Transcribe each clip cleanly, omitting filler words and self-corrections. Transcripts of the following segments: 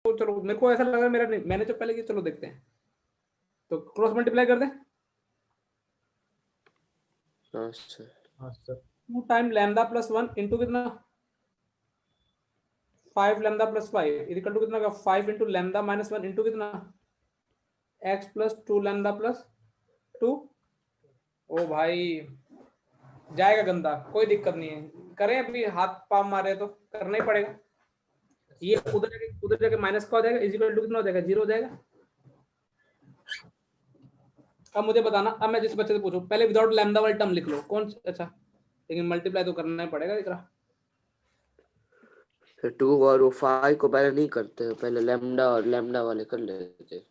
तो चलो मेरे को ऐसा लग रहा है मेरा नहीं, मैंने जो पहले किया, चलो देखते हैं। तो क्रॉस मल्टीप्लाई कर दें। हाँ sir. 2 time lambda plus 1 into कितना 5 लैम्डा प्लस 5 इक्वल टू कितना होगा 5 इंटू लैम्डा माइनस 1 इंटू कितना x प्लस 2 लैम्डा प्लस 2। ओ भाई जाएगा गंदा, कोई दिक्कत नहीं है, करें अभी हाथ पाँव मारे तो करना ही पड़ेगा। ये उधर जाके माइनस का हो जाएगा, इक्वल टू कितना हो जाएगा 0 हो जाएगा। अब मुझे बताना, अब मैं जिस बच्चे से पूछूं पहले विदाउट लैम्डा वाली टर्म लिख लो कौन, अच्छा लेकिन मल्टीप्लाई तो करना ही पड़ेगा इकरा। फिर 2 और 5 को पहले नहीं करते, पहले लैम्डा और लैम्डा वाले कर लेते।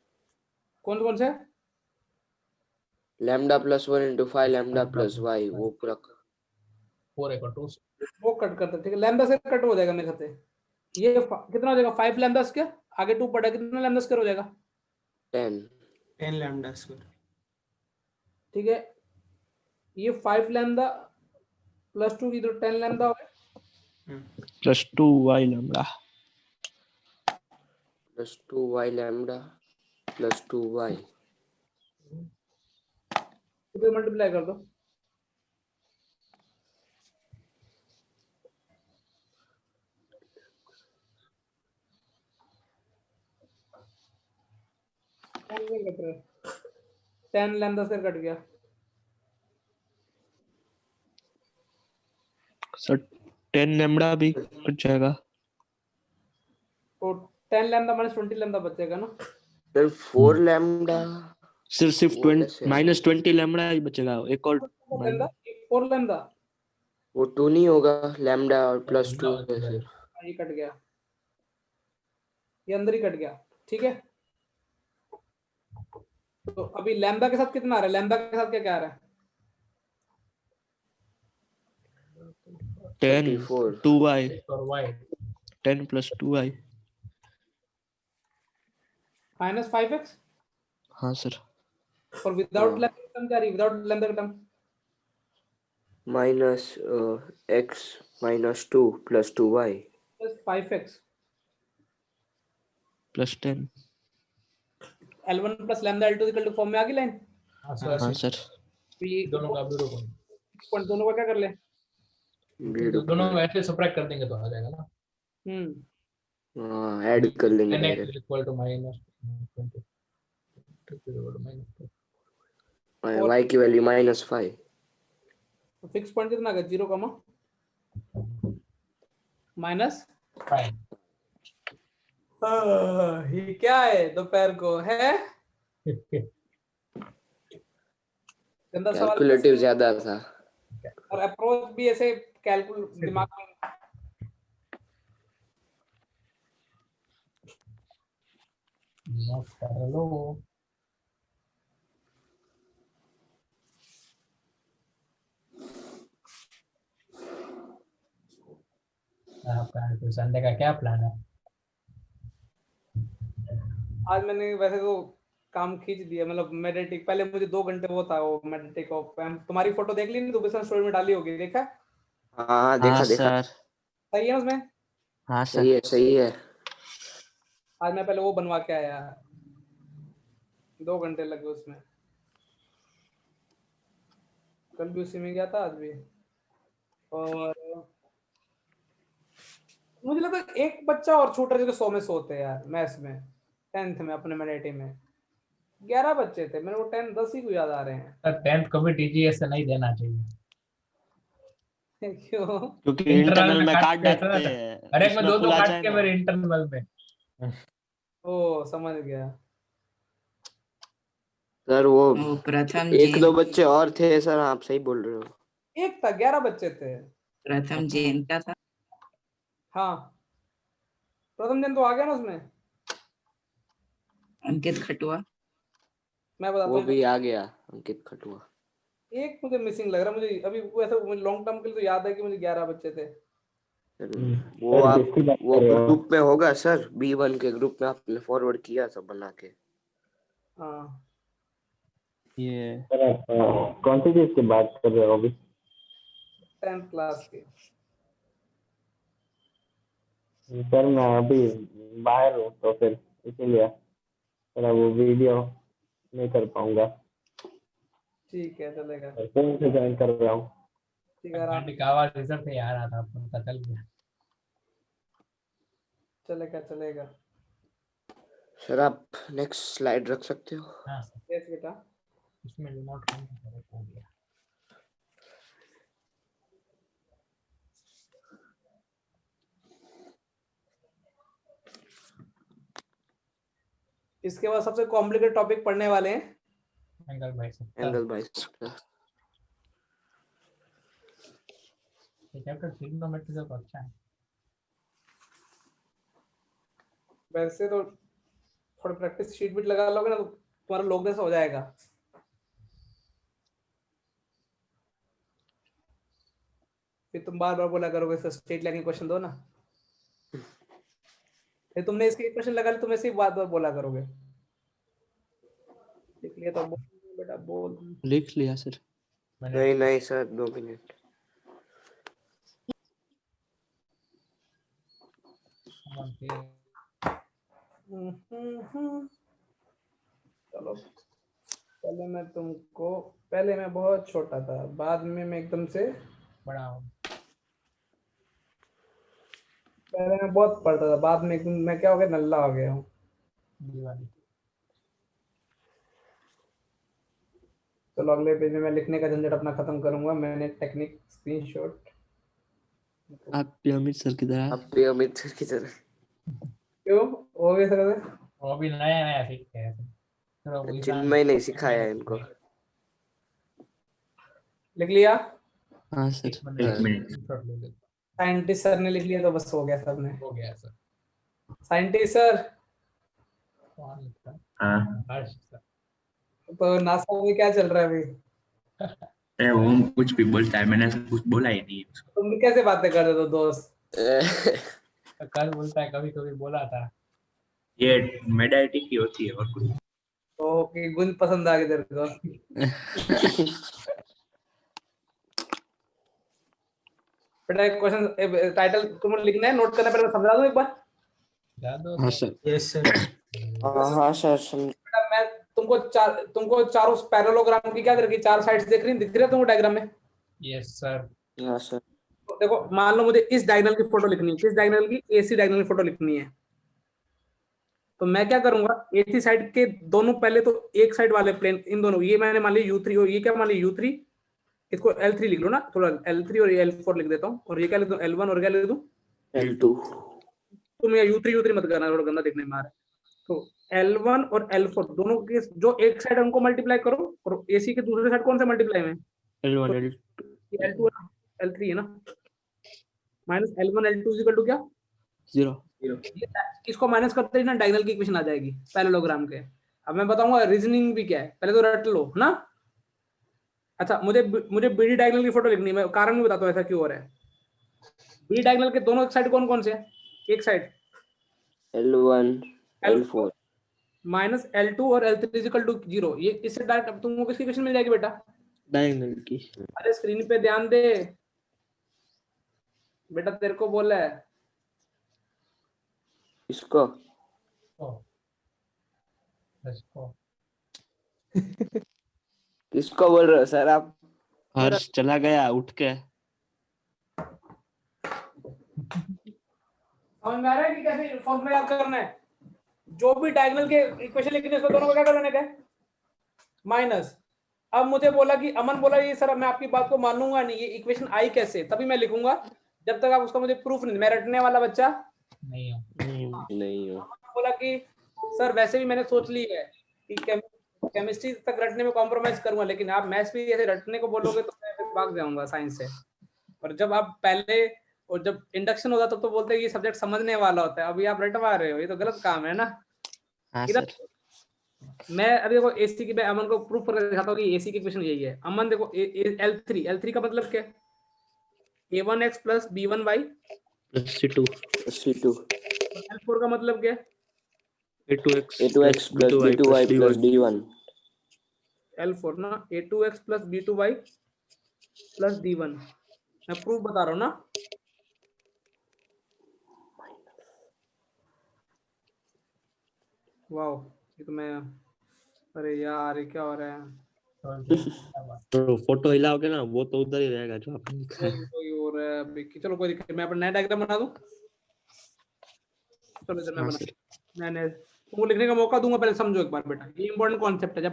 कौन कौन से lambda plus 1 into 5 lambda plus y, वो पूरा 4 इक्वल टू वो कट करते, ठीक है लैम्डा से कट हो जाएगा मेरे खाते। ये कितना हो जाएगा 5 लैम्डा स्क्वायर, आगे 2 पड़ा कितना लैम्डा स्क्वायर हो जाएगा 10 लैम्डा स्क्वायर, ठीक है। ये 5 लैम्डा प्लस 2 की तो 10 लैम्डा हो गया plus 2 y lambda plus 2 y lambda plus 2 y. इधर मल्टीप्लाई कर दो। कट रहा है 10 लैम्डा से कट गया सर 10 लैम्डा भी कट जाएगा। तो 10 लैम्डा माइनस 20 लैम्डा बचेगा ना। फिर 4 लैम्डा सिर्फ वो कैसे है? माइनस 20 लैम्डा ही बचेगा, एक और लैम्डा 4 लैम्डा वो 2 नहीं होगा, लैम्डा और प्लस 2 है सिर्फ। ये कट गया, ये अंदर ही कट गया, ठीक है। तो अभी लैम्डा के साथ कितना आ रहा है, लैम्डा के साथ क्या क्या आ रहा है 10 34 2y और y 10 plus 2y। Minus 5x हाँ सर। और विदाउट हाँ। लैम्डा टर्म क्या रही, without lambda term minus x minus 2 plus 2y plus 5x plus 10। L1 plus lambda L2 equal to form में आ गई लाइन। हाँ हाँ सर सर। तो ये दोनों का भी रोको, पॉइंट दोनों का क्या कर ले दोनों को ऐसे सबट्रैक्ट कर देंगे तो आ जाएगा ना। हाँ ऐड कर लेंगे n direct. Equal to minus 20 y की वैल्यू -5। तो फिक्स पॉइंट कितना आ गया 0 कमा माइनस 5। ये क्या है दोपहर को है गंदा सवाल कैलकुलेटिव ज्यादा था और अप्रोच भी ऐसे कैलकुलेट दिमाग में नोट कर लो। आपका तो संडे का क्या प्लान है? आज मैंने वैसे तो काम खींच दिया, मतलब मेडिटेक पहले मुझे 2 घंटे वो था, वो मेडिटेक ऑफ तुम्हारी फोटो देख ली नहीं, दुबे स्टोरी में डाली होगी, देखा हाँ देखा देखा। सर। सही है उसमें। हाँ सही सर। है सही है। आज मैं पहले वो बनवा के आया, 2 घंटे लगे उसमें, कल भी उसी में गया था आज भी। और मुझे लगा एक बच्चा और छूट रहा जो 100 में 100 थे यार मैथ्स में 10th में अपने मेडिटेक में 11 बच्चे थे, मेरे को 10 10 ही को याद आ रहे हैं। सर 10th को भी टीजीएस से नहीं देना चाहिए क्यों क्योंकि इंटरनल इंटरनल में काट के देते सर। हैं, अरे मैं उसमें दो फुल आ काट जाए के ना। मेरे इंटरनल में। ओ समझ गया। सर वो प्रथम एक जैन दो बच्चे और थे सर, आप सही बोल रहे हो। एक था 11 बच्चे थे। प्रथम जैन का था। हाँ प्रथम दिन तो आ गया ना उसमें, अंकित खटुआ। मैं बताता वो हूँ। भी आ गया अंकित खटुआ। एक मुझे मिसिंग लग रहा है, मुझे अभी वैसे लॉन्ग टर्म के लिए तो याद है कि मुझे 11 बच्चे थे। वो आप वो ग्रुप में होगा सर, B1 के ग्रुप में आपने फॉरवर्ड किया था बना के। हाँ ये सर आप कौन सी चीज की बात कर रहे हो अभी? 10th क्लास के। सर मैं अभी बाहर हूँ तो फिर इसीलिए थोड़ा वो वीडियो नहीं कर पाऊंगा। ठीक है चलेगा। फोन से ज्वाइन कर रहा हूँ। ठीक है आप का आवाज रिजल्ट नहीं आ रहा था, आपको पता चल गया। चलेगा चलेगा। सर आप नेक्स्ट स्लाइड रख सकते हो। हाँ सर, यस बेटा। इसमें रिमोट कंट्रोल हो गया। इसके बाद सबसे कॉम्प्लिकेटेड टॉपिक पढ़ने वाले हैं एंगल बाय एंगल बाइसेक्टर। ये चैप्टर ट्रिग्नोमेट्री का तो अच्छा है। वैसे तो थोड़ी प्रैक्टिस शीट बीट लगा लोगे ना तो तुम्हारा लोग जैसा हो जाएगा। फिर तुम बार बार बोला करोगे सर स्ट्रेट लाइन के क्वेश्चन दो ना। फिर तुमने इसके इक्वेशन लगा ली तुम ऐसे ही बार बार बोला करोगे। लिख लिया तो बोल बेटा बोल। लिख लिया सर। नहीं नहीं सर 2 मिनट। चलो पहले मैं बहुत छोटा था, बाद में मैं एकदम से बड़ा हो। पहले मैं बहुत पढ़ता था, बाद में एकदम मैं क्या हो गया नल्ला हो गया हूँ। दीवानी। चलो अगले पेज में मैं लिखने का झंझट अपना खत्म करूंगा। मैंने टेक्निक स्क्रीनशॉट। आप भी अमित सर की तरह। आप भी अमित सर की तरह। क्यों हो गया सर? वो भी नया नया सीख के आए थे। चलो वही चिन्मय नहीं सिखाया है इनको। लिख लिया? हाँ सर। एक मिनट शॉट ले ले। साइंटिस्ट सर ने लिख लिया तो बस हो गया सब ने। हो गया सर। साइंटिस्ट सर कौन लिखता है? हाँ हर्ष सर। तो नासा में क्या चल रहा है अभी? अरे वो कुछ भी बोलता है, मैंने ऐसा कुछ बोला ही नहीं उसको। तुम कैसे बातें कर रहे हो दोस्त? तो कल बोलता है, कभी कभी बोला था। ये मेडाइटी की होती है और कुछ। तो कि गुंज पसंद आ गई तेरे को? बेटा एक क्वेश्चन टाइटल तुमको लिखना है, नोट करना, पहले मैं समझा दूं एक बार। याद हो हाँ तो? सर। Yes sir. हाँ सर समझ। बेटा मैं तुमको चारों पैरेललोग्राम की क्या दिख रही, 4 साइड्स दिख रही है तुमको डायग्राम में? Yes sir. हाँ सर। तो देखो मान लो मुझे इस डायगोनल की फोटो लिखनी है, किस डायगोनल की? एसी डायगोनल की फोटो लिखनी है। तो मैं क्या करूंगा, एसी साइड के दोनों पहले तो एक साइड वाले प्लेन इन दोनों, ये मैंने मान लिया U3 और ये क्या मान लिया U3, इसको L3 लिख लो ना, थोड़ा L3 और L4 लिख देता हूँ, और ये क्या लिख दूं L1 और क्या लिख दूं L2। तुम ये U3 मत करना, थोड़ा गंदा दिखने में आ रहा है। तो L1 और L4 दोनों के जो एक साइड है उनको मल्टीप्लाई करो, और एसी के दूसरे साइड कौन सा मल्टीप्लाई में? L1 L2 L3 है ना, minus L1 L2 equal to क्या? 0। इसको माइनस करते ही ना डायगोनल की इक्वेशन आ जाएगी पैरेललोग्राम के। अब मैं बताऊंगा रीजनिंग भी क्या है, पहले तो रट लो ना। अच्छा मुझे बीडी डायगोनल की फोटो लिखनी है, मैं कारण भी बताता हूँ ऐसा क्यों हो रहा है। बीडी डायगोनल के दोनों साइड कौन कौन से हैं? एक side L1 L4 minus L2 और L3 इक्वल टू 0। ये इससे डायरेक्ट तुमको किसकी इक्वेशन मिल जाएगी बेटा? डायगोनल की। अरे स्क्रीन पे ध्यान दे बेटा, तेरे को बोला है। इसको किसको बोल रहे हो सर आप? हर्ष चला गया उठ के। समझ में आ रहा है कि कैसे फॉर्मूला याद करना है? जो भी डायगोनल के इक्वेशन लिखनी है उसको दोनों को क्या कर लेने का माइनस। अब मुझे बोला कि अमन बोला ये सर मैं आपकी बात को मानूंगा नहीं, ये इक्वेशन आई कैसे? तभी मैं लिखूंगा जब तक आप उसका मुझे प्रूफ नहीं। मैं रटने वाला बच्चा नहीं हो। नहीं हो। बोला कि सर वैसे भी मैंने सोच ली है कि केमिस्ट्री तक रटने में कॉम्प्रोमाइज करूंगा, लेकिन आप मैथ्स भी ऐसे रटने को बोलोगे तो मैं फिर भाग जाऊंगा साइंस से। और जब आप पहले और जब इंडक्शन होता तब तो बोलते हैं ये सब्जेक्ट समझने वाला होता है, अभी आप रटवा रहे हो, ये तो गलत काम है ना। हाँ इधर सर। मैं अभी देखो एसी की, मैं अमन को प्रूफ करके दिखाता हूँ कि एसी की इक्वेशन यही है। अमन देखो L3 का मतलब क्या है? A1x plus B1y C2 L4 का मतलब क्या है? A2x plus B2y plus D1। L4 ना A2x plus B2y plus D1। मैं प्रूफ बता रहा हूँ ना। वाओ, ये तो मैं, अरे यार ये क्या हो रहा है? तो फोटो हिलाओगे ना वो तो उधर ही रहेगा जो आपने लिखा है। कोई हो रहा है अभी चलो कोई दिक्कत, मैं अपना नया डायग्राम बना दूं। चलो इधर मैं हाँ बना, सर। मैंने तुमको लिखने का मौका दूंगा, पहले समझो एक बार बेटा, ये इंपॉर्टेंट कॉन्सेप्ट है।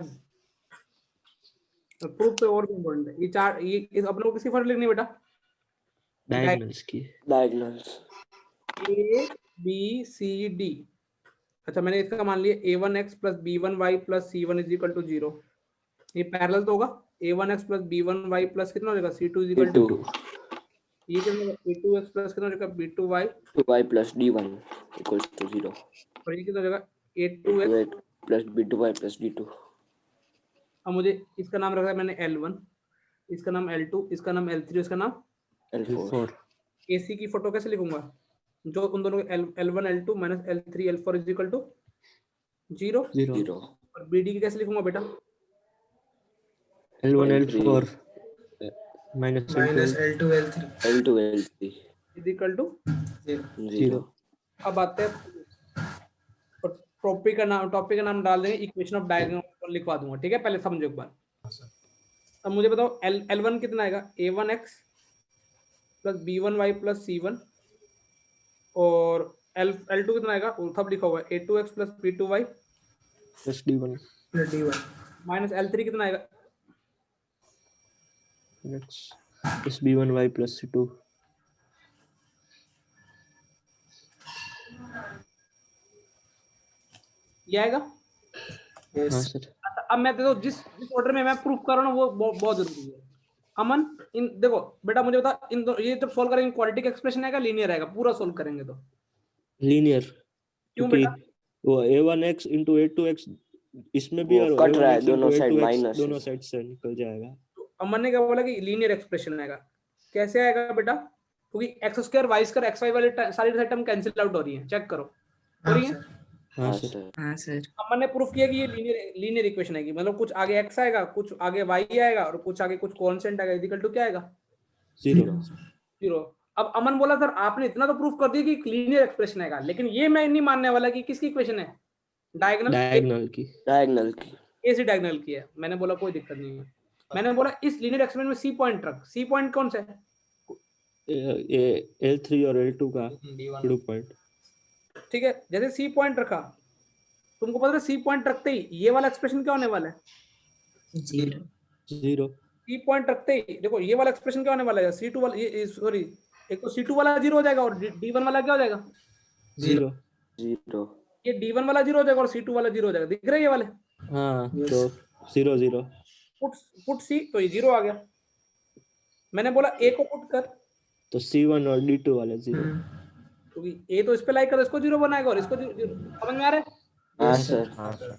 जब प्रूफ पे और भी इंपॉर्टेंट है, ये चार, ये इस अपने को किसकी फॉर्मूला लिखनी है बेटा? डायगोनल्स की। Diagonals A B C D. अच्छा मैंने इसका मान लिया a1x plus b1y plus c1 is equal to 0। ये पैरेलल तो होगा, a1x प्लस b1y प्लस कितना हो जाएगा c2 इज इक्वल टू, ये कितना होगा a2x प्लस कितना हो जाएगा b2y, 2y plus d1 equals to 0, और ये कितना हो जाएगा a2x। 2x plus b2y plus d2। अब मुझे इसका नाम रखा है मैंने L1, इसका नाम L2, इसका नाम L3, इसका नाम L4। AC की फोटो कैसे लिखूंगा? जो उन दोनों L1 L2 minus L3 L4 is equal to 0। 0 और BD की कैसे लिखूंगा बेटा? L1 L4 minus L2 L3 L2 L3 is equal to 0। अब आते हैं टॉपिक का नाम डाल देंगे, इक्वेशन ऑफ डायगोनल लिखवा दूंगा, ठीक है? पहले समझो एक बार। अब मुझे बताओ L1 कितना आएगा? a1x plus b1y plus c1, और L2 कितना आएगा? सब लिखा हुआ है a2x plus b2y plus d1 D1 minus L3 कितना आएगा? Plus b1y plus c2। ये आएगा। हाँ सर। अच्छा, अब मैं देखो जिस ऑर्डर में मैं प्रूफ कर रहा हूँ वो बहुत जरूरी है। अमन इन देखो बेटा मुझे बता, इन ये जब सोल्व करेंगे क्वाड्रेटिक एक्सप्रेशन आएगा लीनियर आएगा? पूरा सोल्व करेंगे तो लीनियर, क्यों क्योंकि बेटा? वो a1x into a2x इसमें भी, वो और कट रहा है, a1x दोनों into साइड a2x माइनस दोनों साइड से निकल जाएगा। तो अमन ने क्या बोला कि लीनियर एक्सप्रेशन आएगा। कैसे आएगा बेटा? क्योंकि x square y square x y वाली सारी टर्म कैंसिल आउट हो रही है, चेक करो हो रही है। हाँ हाँ सर। सर। हाँ सर। अमन ने प्रूफ किया कि ये लीनियर इक्वेशन आएगी, मतलब कुछ आगे x आएगा, कुछ आगे y आएगा, और कुछ आगे कुछ कांस्टेंट आएगा, इक्वल टू क्या आएगा? 0। 0। अब अमन बोला सर आपने इतना तो प्रूफ कर दिया कि लीनियर एक्सप्रेशन आएगा, लेकिन ये मैं नहीं मानने वाला कि किसकी इक्वेशन है, डायगोनल की। डायगोनल की ए से डायगोनल की है। मैंने बोला कोई दिक्कत नहीं है, मैंने बोला इस लीनियर एक्सप्रेशन में सी पॉइंट रख। सी पॉइंट कौन सा है? ये L3 और L2 का मिड पॉइंट। ठीक है, जैसे सी पॉइंट रखा, तुमको पता है सी पॉइंट रखते ही ये वाला एक्सप्रेशन क्या होने वाला है? 0। सी पॉइंट रखते ही देखो ये वाला एक्सप्रेशन क्या होने वाला है? C2 वाला, ये सॉरी, एक तो C2 वाला 0 हो जाएगा, और D1 वाला क्या हो जाएगा? 0। 0। ये D1 वाला 0 हो जाएगा और C2 वाला 0 हो जाएगा। दिख रहा है ये वाले? हाँ तो 0 0। पुट C, तो ये 0 आ गया। मैंने बोला A को पुट कर, तो C1 और D2 वाले 0। क्योंकि A तो इस पे लाइक कर, इसको 0 बनाएगा और इसको 0। समझ में आ रहा है? हाँ सर।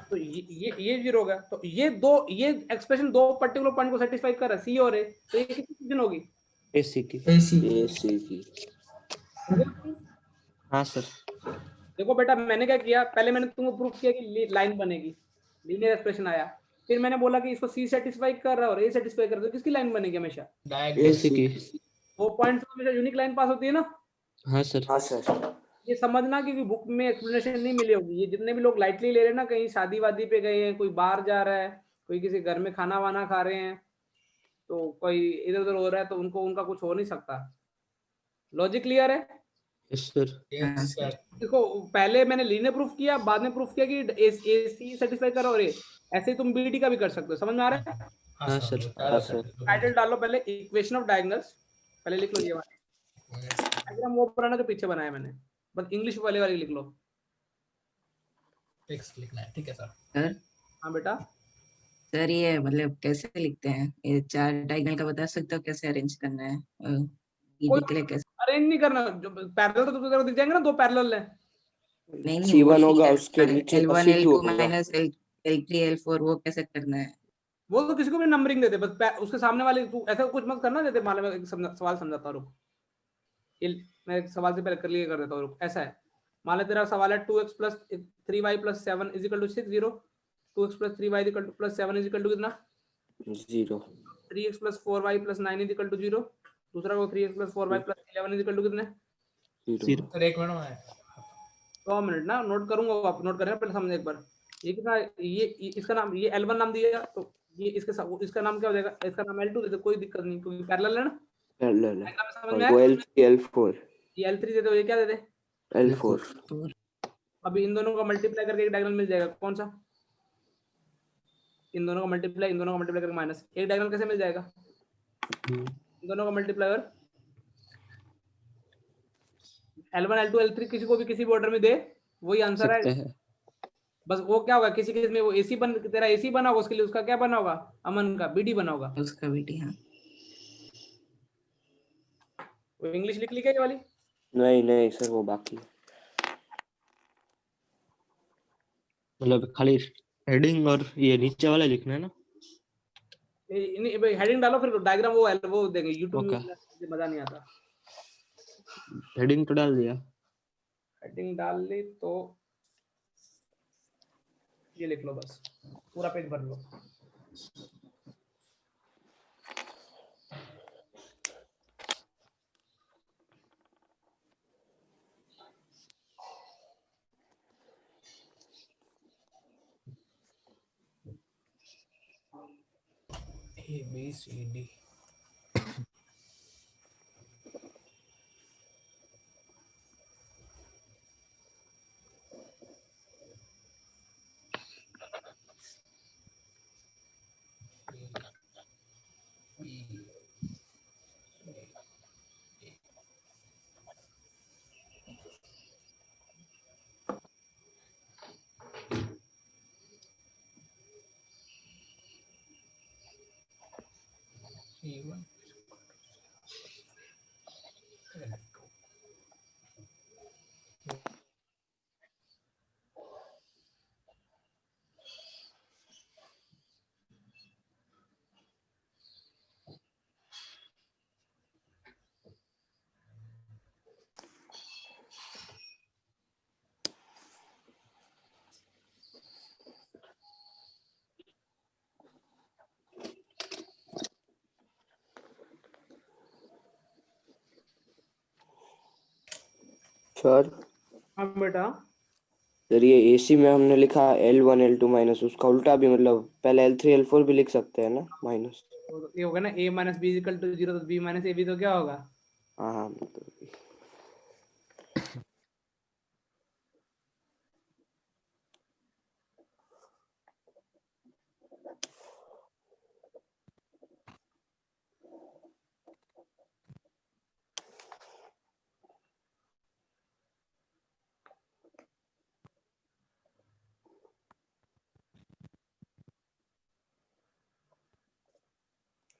तो ये 0 हो गया। तो ये एक्सप्रेशन दो पर्टिकुलर पॉइंट को सेटिस्फाई कर रहा है, C और A। तो ये किसकी इक्वेशन होगी? AC की। AC की। हाँ सर। देखो बेटा मैंने क्या किया, पहले मैंने तुमको प्रूफ किया कि लाइन बनेगी, लीनियर एक्सप्रेशन आया, फिर मैंने बोला कि इसको C सेटिस्फाई कर रहा है और A सेटिस्फाई कर रहा है, तो किसकी लाइन बनेगी हमेशा? AC की। वो पॉइंट से हमेशा यूनिक लाइन पास होती है ना। हाँ सर। हाँ सर। ये समझना कि बुक में एक्सप्लेनेशन नहीं मिली होगी। ये जितने भी लोग लाइटली ले रहे हैं ना, कहीं शादी वादी पे गए हैं, कोई बाहर जा रहा है, कोई किसी घर में खाना वाना खा रहे हैं, तो कोई इधर उधर हो रहा है, तो उनको उनका कुछ हो नहीं सकता। लॉजिक क्लियर है? Yes sir. देखो पहले मैंने लीनियर प्रूफ किया, बाद में प्रूफ किया कि AC सेटिस्फाई करो, और ऐसे ही तुम BD का भी कर सकते हो। समझ में आ रहा है? हाँ सर। हाँ सर। टाइटल डालो पहले, इक्वेशन ऑफ डायगोनल्स, पहले लिख लो ये वाला डायग्राम, वो पुराना जो पीछे बनाया मैंने, बस इंग्लिश वाले वाली लिख लो। टेक्स्ट लिखना है, ठीक है सर। सर हाँ बेटा। सर ये मतलब कैसे लिखते हैं? ये चार डायगोनल का बता सकते हो कैसे अरेंज करना है? कोई के लिए कैसे? अरेंज नहीं करना, जो पैरेलल तो तुझे दिख जाएंगे ना, दो पैरेलल है। नहीं C1 होगा, उसके नीचे L1 C2 L2 होगा। माइनस L3 L4 वो कैसे करना है? वो तो किसी को भी नंबरिंग देते, बस उसके सामने वाले तू ऐसा कुछ मत करना। देते मान लो, मैं एक सवाल समझाता हूँ, मैं एक सवाल से पहले कर लिए कर देता हूँ। ऐसा है, मान लो तेरा सवाल है 2x plus 3y plus 7 is equal to 6, 0। 2x plus 3y plus 7 is equal to कितना? 0। 3x plus 4y plus 9 is equal to 0। दूसरा को 3x plus 4y plus 11 is equal to कितने? 0। सर एक मिनट में 100 मिनट ना, note करूंगा, आप note करें पहले सामने एक बार। ये कितना, ये इसका नाम, ये L1 नाम दिया, तो ये इसका नाम क्या हो जाएगा, इसका नाम L2 दे दो, कोई दिक्कत नहीं, क्योंकि पैरेलल है ना। पैरेलल है, डायग्राम समझ और में वो आया? L3 L4 ये L3 दे दो, ये क्या दे दे, L4। अभी इन दोनों का मल्टीप्लाई करके एक डायगोनल मिल जाएगा, कौन सा, इन दोनों का मल्टीप्लाई करके माइनस, एक डायगोनल कैसे मिल जाएगा, इन दोनों का मल्टीप्लाई और L1 L2 L3 किसी को भी किसी भी ऑर्डर में दे, वही आंसर है। बस वो क्या होगा, किसी केस में वो एसी तेरा एसी बना होगा, उसके लिए उसका क्या बना होगा, अमन का बीडी बना होगा। उसका बेटी, हाँ। वो इंग्लिश लिख ली क्या ये वाली? नहीं नहीं सर, वो बाकी है। मतलब खाली हेडिंग और ये नीचे वाला लिखना है ना? नहीं भाई, हेडिंग डालो, फिर डायग्राम वो देंगे यूट्यूब में, ओके। मुझे मजा नहीं आता। हेडिंग तो डाल दिया। हेडिंग डाल ली तो ये लिख लो, बस पूरा पेज भर लो। ABCD C1 सर हाँ बेटा, सर ये एसी में हमने लिखा L1 L2 माइनस, उसका उल्टा भी, मतलब पहले L3 L4 भी लिख सकते हैं ना, माइनस। तो ये होगा ना A minus B equal to 0, तो B माइनस ए बी तो क्या होगा, हाँ हाँ मतलब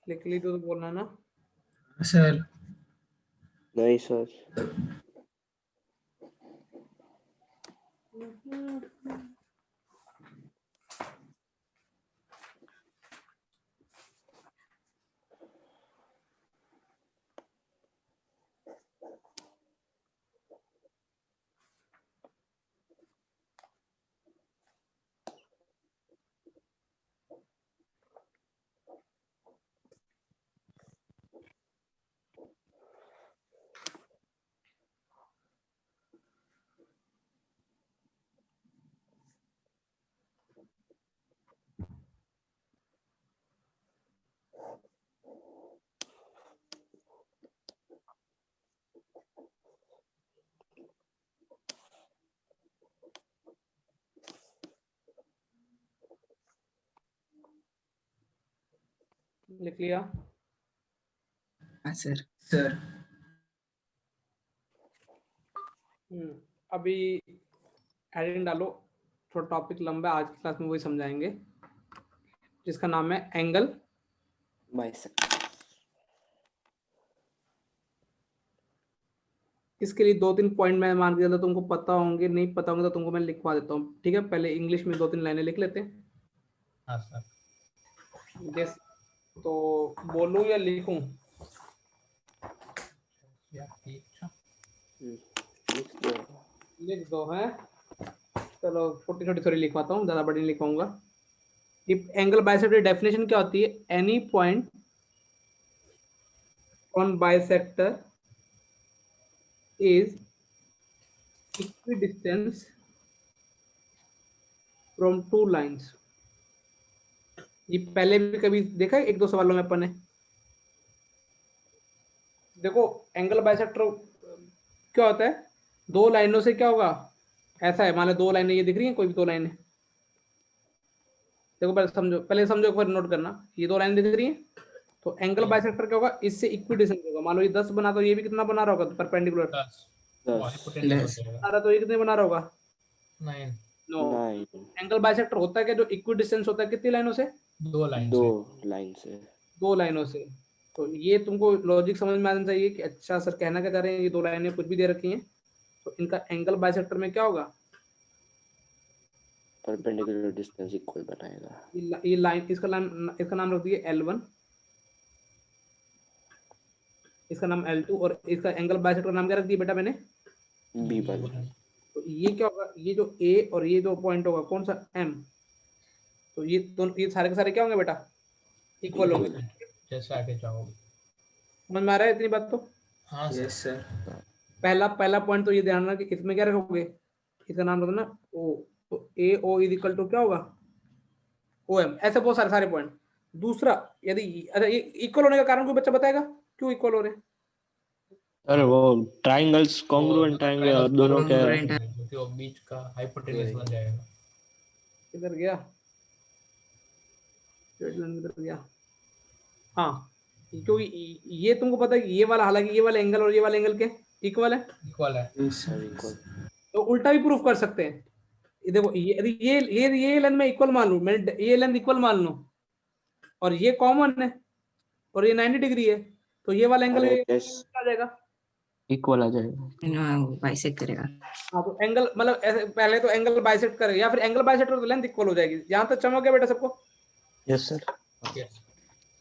लिख ली तो बोलना ना। सर नहीं सर। लिख लिया। हाँ सर। सर अभी हेडिंग डालो, थोड़ा टॉपिक लंबा है, आज की क्लास में वही समझाएंगे, जिसका नाम है एंगल बाइसेक्टर। इसके लिए 2-3 पॉइंट मैं मान के चलता, तुमको पता होंगे, नहीं पता होंगे तो तुमको मैं लिखवा देता हूँ, ठीक है। पहले इंग्लिश में 2-3 लाइनें लिख लेते हैं। हाँ सर। जैस तो बोलूं या लिखूं? लिख दो है, चलो छोटी छोटी थोड़ी लिखवाता हूँ, ज्यादा बड़ी नहीं लिखवाऊंगा। इफ एंगल बाइसेक्टर डेफिनेशन क्या होती है, any point on bisector is equidistance from two lines. ये पहले भी कभी देखा है एक दो सवालों में अपन ने। देखो एंगल बाइसेक्टर क्या होता है, दो लाइनों से क्या होगा, ऐसा है मान लो दो लाइनें ये दिख रही हैं, कोई भी दो लाइनें, देखो पहले समझो फिर नोट करना, ये दो लाइन दिख रही हैं, तो एंगल बाइसेक्टर क्या होगा, इससे इक्विडिस्टेंस होगा। मान लो ये 10 बना, तो ये भी कितना बना रहा होगा परपेंडिकुलर, 10 10 हाइपोटेन्यूज हो जाएगा। तो ये कितने बना रहा होगा, 9 नो। 9 एंगल बाइसेक्टर होता है क्या, जो इक्विडिस्टेंस होता है कितनी लाइनों से, 2 लाइन 2 से। लाइन से। दो लाइनों से। तो ये तुमको लॉजिक समझ में आना चाहिए कि अच्छा सर कहना क्या चाह रहे हैं, ये दो लाइनें कुछ भी दे रखी हैं, तो इनका एंगल बाइसेक्टर में क्या होगा, परपेंडिकुलर डिस्टेंस इक्वल बनाएगा। ये लाइन, इसका नाम रख दिए L1, इसका नाम L2, और इसका एंगल बाइसेक्टर नाम क्या रख दिया बेटा मैंने, B1। तो ये क्या होगा, ये जो A और ये जो पॉइंट होगा कौन सा M, तो ये दोनों, ये सारे के सारे क्या होंगे बेटा, इक्वल होंगे। जैसे आगे जाओगे। समझ में आ रहा है इतनी बात तो। हाँ सर। पहला पॉइंट तो ये ध्यान रखना कि इसमें क्या रखोगे, इसका नाम रखना O, तो AO इज इक्वल टू क्या होगा, OM। ऐसे बहुत सारे पॉइंट। दूसरा, यदि ये इक्वल होने का कारण कोई बच्चा बताएगा क्यों इक्वल हो रहे हैं, अरे वो ट्राइंगल्स कॉन्ग्रुएंट आएंगे और दोनों के। Congruent क्योंकि वो बीच का हाइपोटेन्यूज बन जाएगा। किधर गया, किधर गया, हाँ, क्योंकि ये तुमको पता है कि ये वाला, हालांकि ये वाला एंगल और ये वाला एंगल के इक्वल है, इक्वल है। तो उल्टा भी प्रूफ कर सकते हैं। ये देखो, ये लेंथ में इक्वल मान लूं, मैं ये लेंथ इक्वल मान लूं, और ये कॉमन है, और ये 90 डिग्री है, तो ये वाला एंगल आ जाएगा, इक्वल आ जाएगा। बाइसेक्ट करेगा। हाँ, तो एंगल मतलब ऐसे पहले तो एंगल बाइसेक्ट करेगा, या फिर एंगल बाइसेक्ट तो लेंथ इक्वल हो जाएगी। यहाँ तक चमक गया बेटा सबको। Yes sir.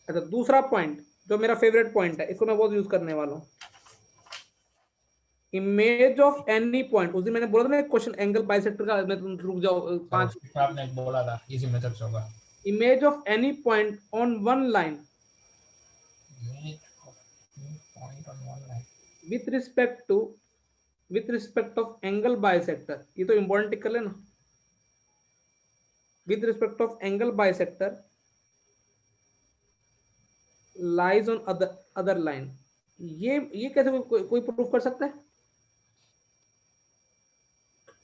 अच्छा, दूसरा पॉइंट जो मेरा फेवरेट पॉइंट है, इसको मैं बहुत यूज करने वाला हूँ, इमेज ऑफ एनी पॉइंट। उस दिन मैंने बोला था ना क्वेश्चन एंगल बाइसेक्टर का, मैं तुम रुक जाओ 5, आपने बोला था इजी मेथड से होगा। Image of any point on one line with respect of angle bisector, ये तो इंपॉर्टेंट टिक कर लेना, with respect of angle bisector lies on other line. ये कैसे कोई प्रूफ कर सकता है,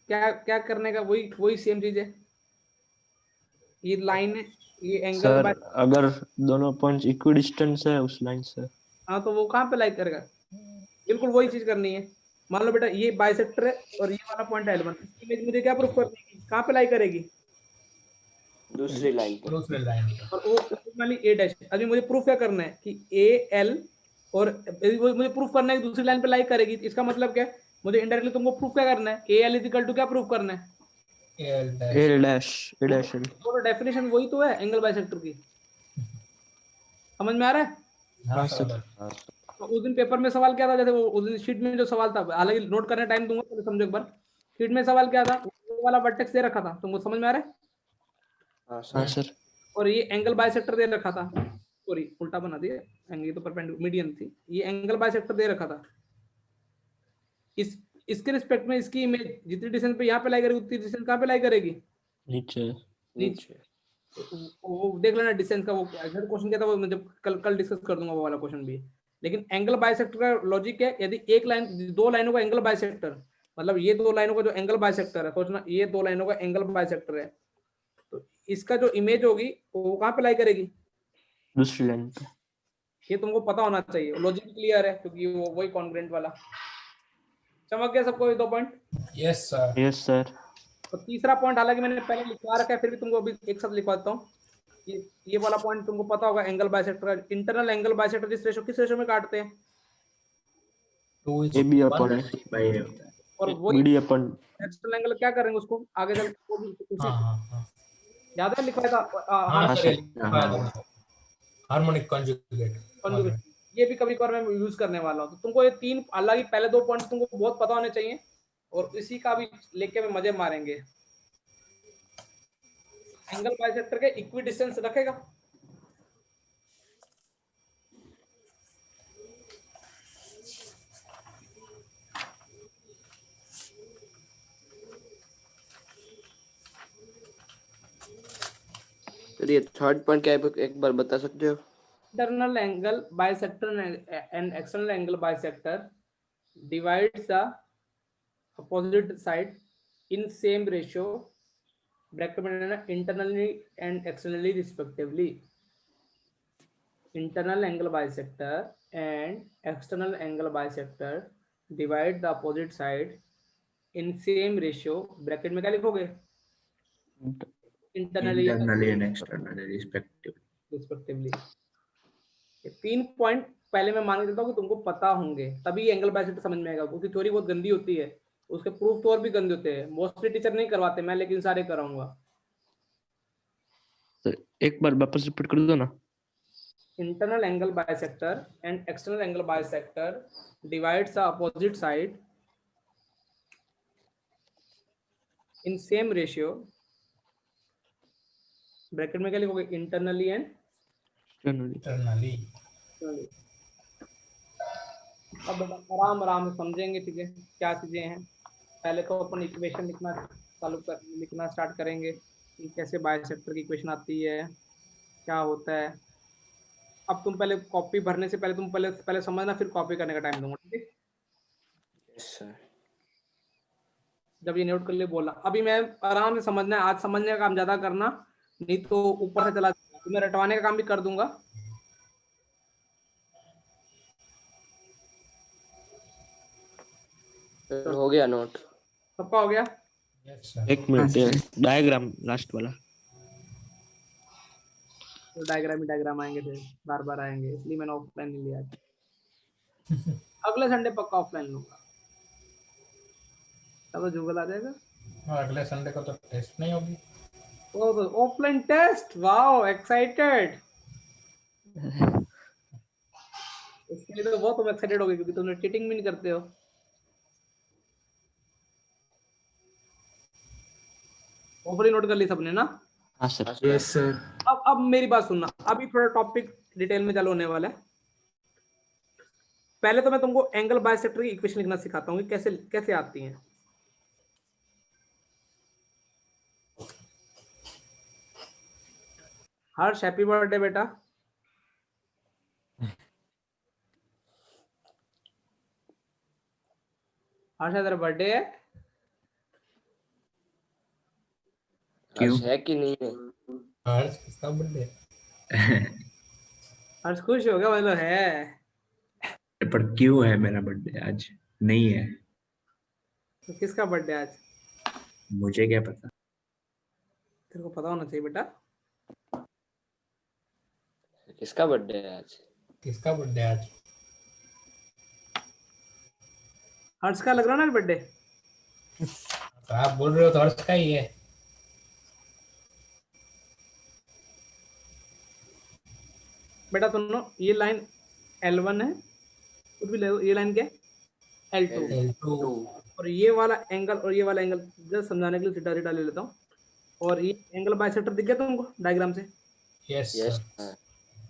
क्या करने का, वही सेम चीज है, ये लाइन है, ये एंगल सर अगर दोनों पॉइंट्स इक्विडिस्टेंस है उस लाइन से, हाँ, तो वो कहाँ पे लाई करेगा, बिल्कुल वही चीज करनी है। मान लो बेटा ये बाइसेक्टर है और ये वाला पॉइंट है L1, इसकी इमेज मुझे क्या प्रूफ करनी है, कहाँ पे लाई करेगी, दूसरी लाइन पर। और वो वाली A डैश। अभी मुझे प्रूफ क्या करना है कि AL, और मुझे प्रूफ करना है कि दूसरी लाइन पे लाई करेगी। इसका मतलब क्या है, मुझे इनडायरेक्टली तुमको प्रूफ क्या करना है, AL इज इक्वल टू क्या प्रूफ करना है, A डैश L। तो डेफिनेशन वही तो है एंगल बाइसेक्टर की। समझ में आ रहा है। हाँ सर। तो उस दिन पेपर में सवाल क्या था, जैसे वो उस दिन शीट में जो सवाल था, हालांकि नोट करने टाइम दूंगा, पहले समझो एक बार। शीट में सवाल क्या था, वो वाला वर्टेक्स दे रखा था, तुमको समझ में आ रहा है, हाँ सर। और ये एंगल बाइसेक्टर दे रखा था, सॉरी उल्टा बना दिया, एंगल तो परपेंडिकुलर मीडियन थी, ये एंगल बाइसेक्टर दे रखा था। इसके रिस्पेक्ट में इसकी इमेज जितनी डिस्टेंस पे यहाँ पे लाई करेगी, उतनी डिस्टेंस कहाँ पे लाई करेगी, नीचे। वो देख लेना डिस्टेंस का, वो एग्जैक्ट क्वेश्चन क्या था वो मुझे कल डिस्कस कर दूंगा, वो वाला क्वेश्चन भी। लेकिन एंगल बाइसेक्टर का लॉजिक है, यदि एक लाइन, दो लाइनों का एंगल बाइसेक्टर, मतलब ये दो लाइनों का जो एंगल बाइसेक्टर है, सोचना ये दो लाइनों का एंगल बाइसेक्टर है, तो इसका जो इमेज होगी वो कहाँ पे लाई करेगी, दूसरी लाइन पे। ये तुमको पता होना चाहिए, लॉजिक क्लियर है, क्योंकि वो वही कॉन्ग्रुएंट वाला। चमक गया सबको ये दो point. Yes sir. Yes sir. तो तीसरा पॉइंट हालांकि मैंने पहले लिखवा रखा है, फिर भी तुमको अभी एक साथ लिखवा देता हूँ। ये वाला पॉइंट तुमको पता होगा, एंगल बाइसेक्टर का इंटरनल एंगल बाइसेक्टर किस रेशो में काटते हैं, 2:1 और वही BD अपन। एक्सटर्नल एंगल क्या करेंगे उसको आगे चल के, याद है लिखवाया था, हार्मोनिक कॉन्जुगेट। ये भी कभी कभार मैं यूज करने वाला हूँ। तो तुमको ये तीन, हालांकि पहले दो पॉइंट्स तुमको बहुत पता होने चाहिए, और इसी का भी लेके में मजे मारेंगे। एंगल बाइसेक्टर के इक्वी डिस्टेंस रखेगा, सर ये थर्ड पॉइंट क्या है, एक बार बता सकते हो? Internal angle bisector and external angle bisector divides the opposite side in same ratio bracket में internally and externally respectively. Internal angle bisector and external angle bisector divide the opposite side in same ratio bracket में क्या लिखोगे? Internally Internally and externally respectively. respectively. ये 3 point पहले मैं मान के चलता हूँ कि तुमको पता होंगे, तभी एंगल बाइसेक्टर समझ में आएगा, क्योंकि थ्योरी बहुत गंदी होती है, उसके प्रूफ तो और भी गंदे होते हैं, मोस्टली टीचर नहीं करवाते, मैं लेकिन सारे कराऊंगा। सर एक बार वापस रिपीट कर दो ना। Internal angle bisector and external angle bisector divides the opposite side in same ratio bracket में क्या लिखोगे? Internally and internally. अब आराम आराम से समझेंगे, ठीक है, क्या चीजें हैं। पहले तो अपन इक्वेशन लिखना स्टार्ट करेंगे कि कैसे बाइसेक्टर की इक्वेशन आती है, क्या होता है। अब तुम पहले कॉपी भरने से पहले तुम पहले समझना, फिर कॉपी करने का टाइम दूंगा, ठीक है? Yes sir. जब ये नोट कर लिए बोलना। अभी मैं आराम से समझना है, आज समझने का काम ज्यादा करना, नहीं तो ऊपर से चला जाऊंगा। तो मैं रटवाने का काम भी कर दूंगा। हो गया नोट? सबका हो गया? Yes sir. एक मिनट, डायग्राम लास्ट वाला। तो डायग्राम आएंगे थे, बार बार आएंगे, इसलिए मैंने ऑफलाइन नहीं लिया। अगले संडे पक्का ऑफलाइन लूंगा, तब जुगल आ जाएगा। और अगले संडे को तो टेस्ट नहीं होगी। ओ तो ऑफलाइन टेस्ट, वाओ एक्साइटेड। इसके लिए तो बहुत तुम एक्साइटेड हो गए, क्योंकि तुमने चीटिंग भी नहीं करते हो। ऑफर नोट कर ली सबने ना? हाँ सर। Yes sir. अब मेरी बात सुनना, अभी थोड़ा टॉपिक डिटेल में चालू होने वाला है। पहले तो मैं तुमको एंगल बाइसेक्टर की इक्वेशन लिखना सिखाता हूँ कि कैसे कैसे आती हैं। हर्ष हैप्पी बर्थडे बेटा। हर्ष तेरा बर्थडे है? क्यों? है कि नहीं है? हर्ष किसका बर्थडे? हर्ष खुश हो गया, मतलब है। पर क्यों है मेरा बर्थडे आज? नहीं है। तो किसका बर्थडे आज? मुझे क्या पता। तेरे को पता होना चाहिए बेटा। किसका बर्थडे है आज? किसका बर्थडे आज? हर्ष का लग रहा है ना बर्थडे? तो आप बोल रहे हो तो हर्ष का ही है। बेटा सुनो, ये लाइन L1 है, कुछ भी ले लो, ये लाइन क्या है? L2। L2। और ये वाला एंगल और ये वाला एंगल जस्ट समझाने के लिए सीधा सीधा ले लेता हूँ। और ये एंगल बाइसेक्टर दिख गया तुमको डायग्राम से? Yes yes sir. सर।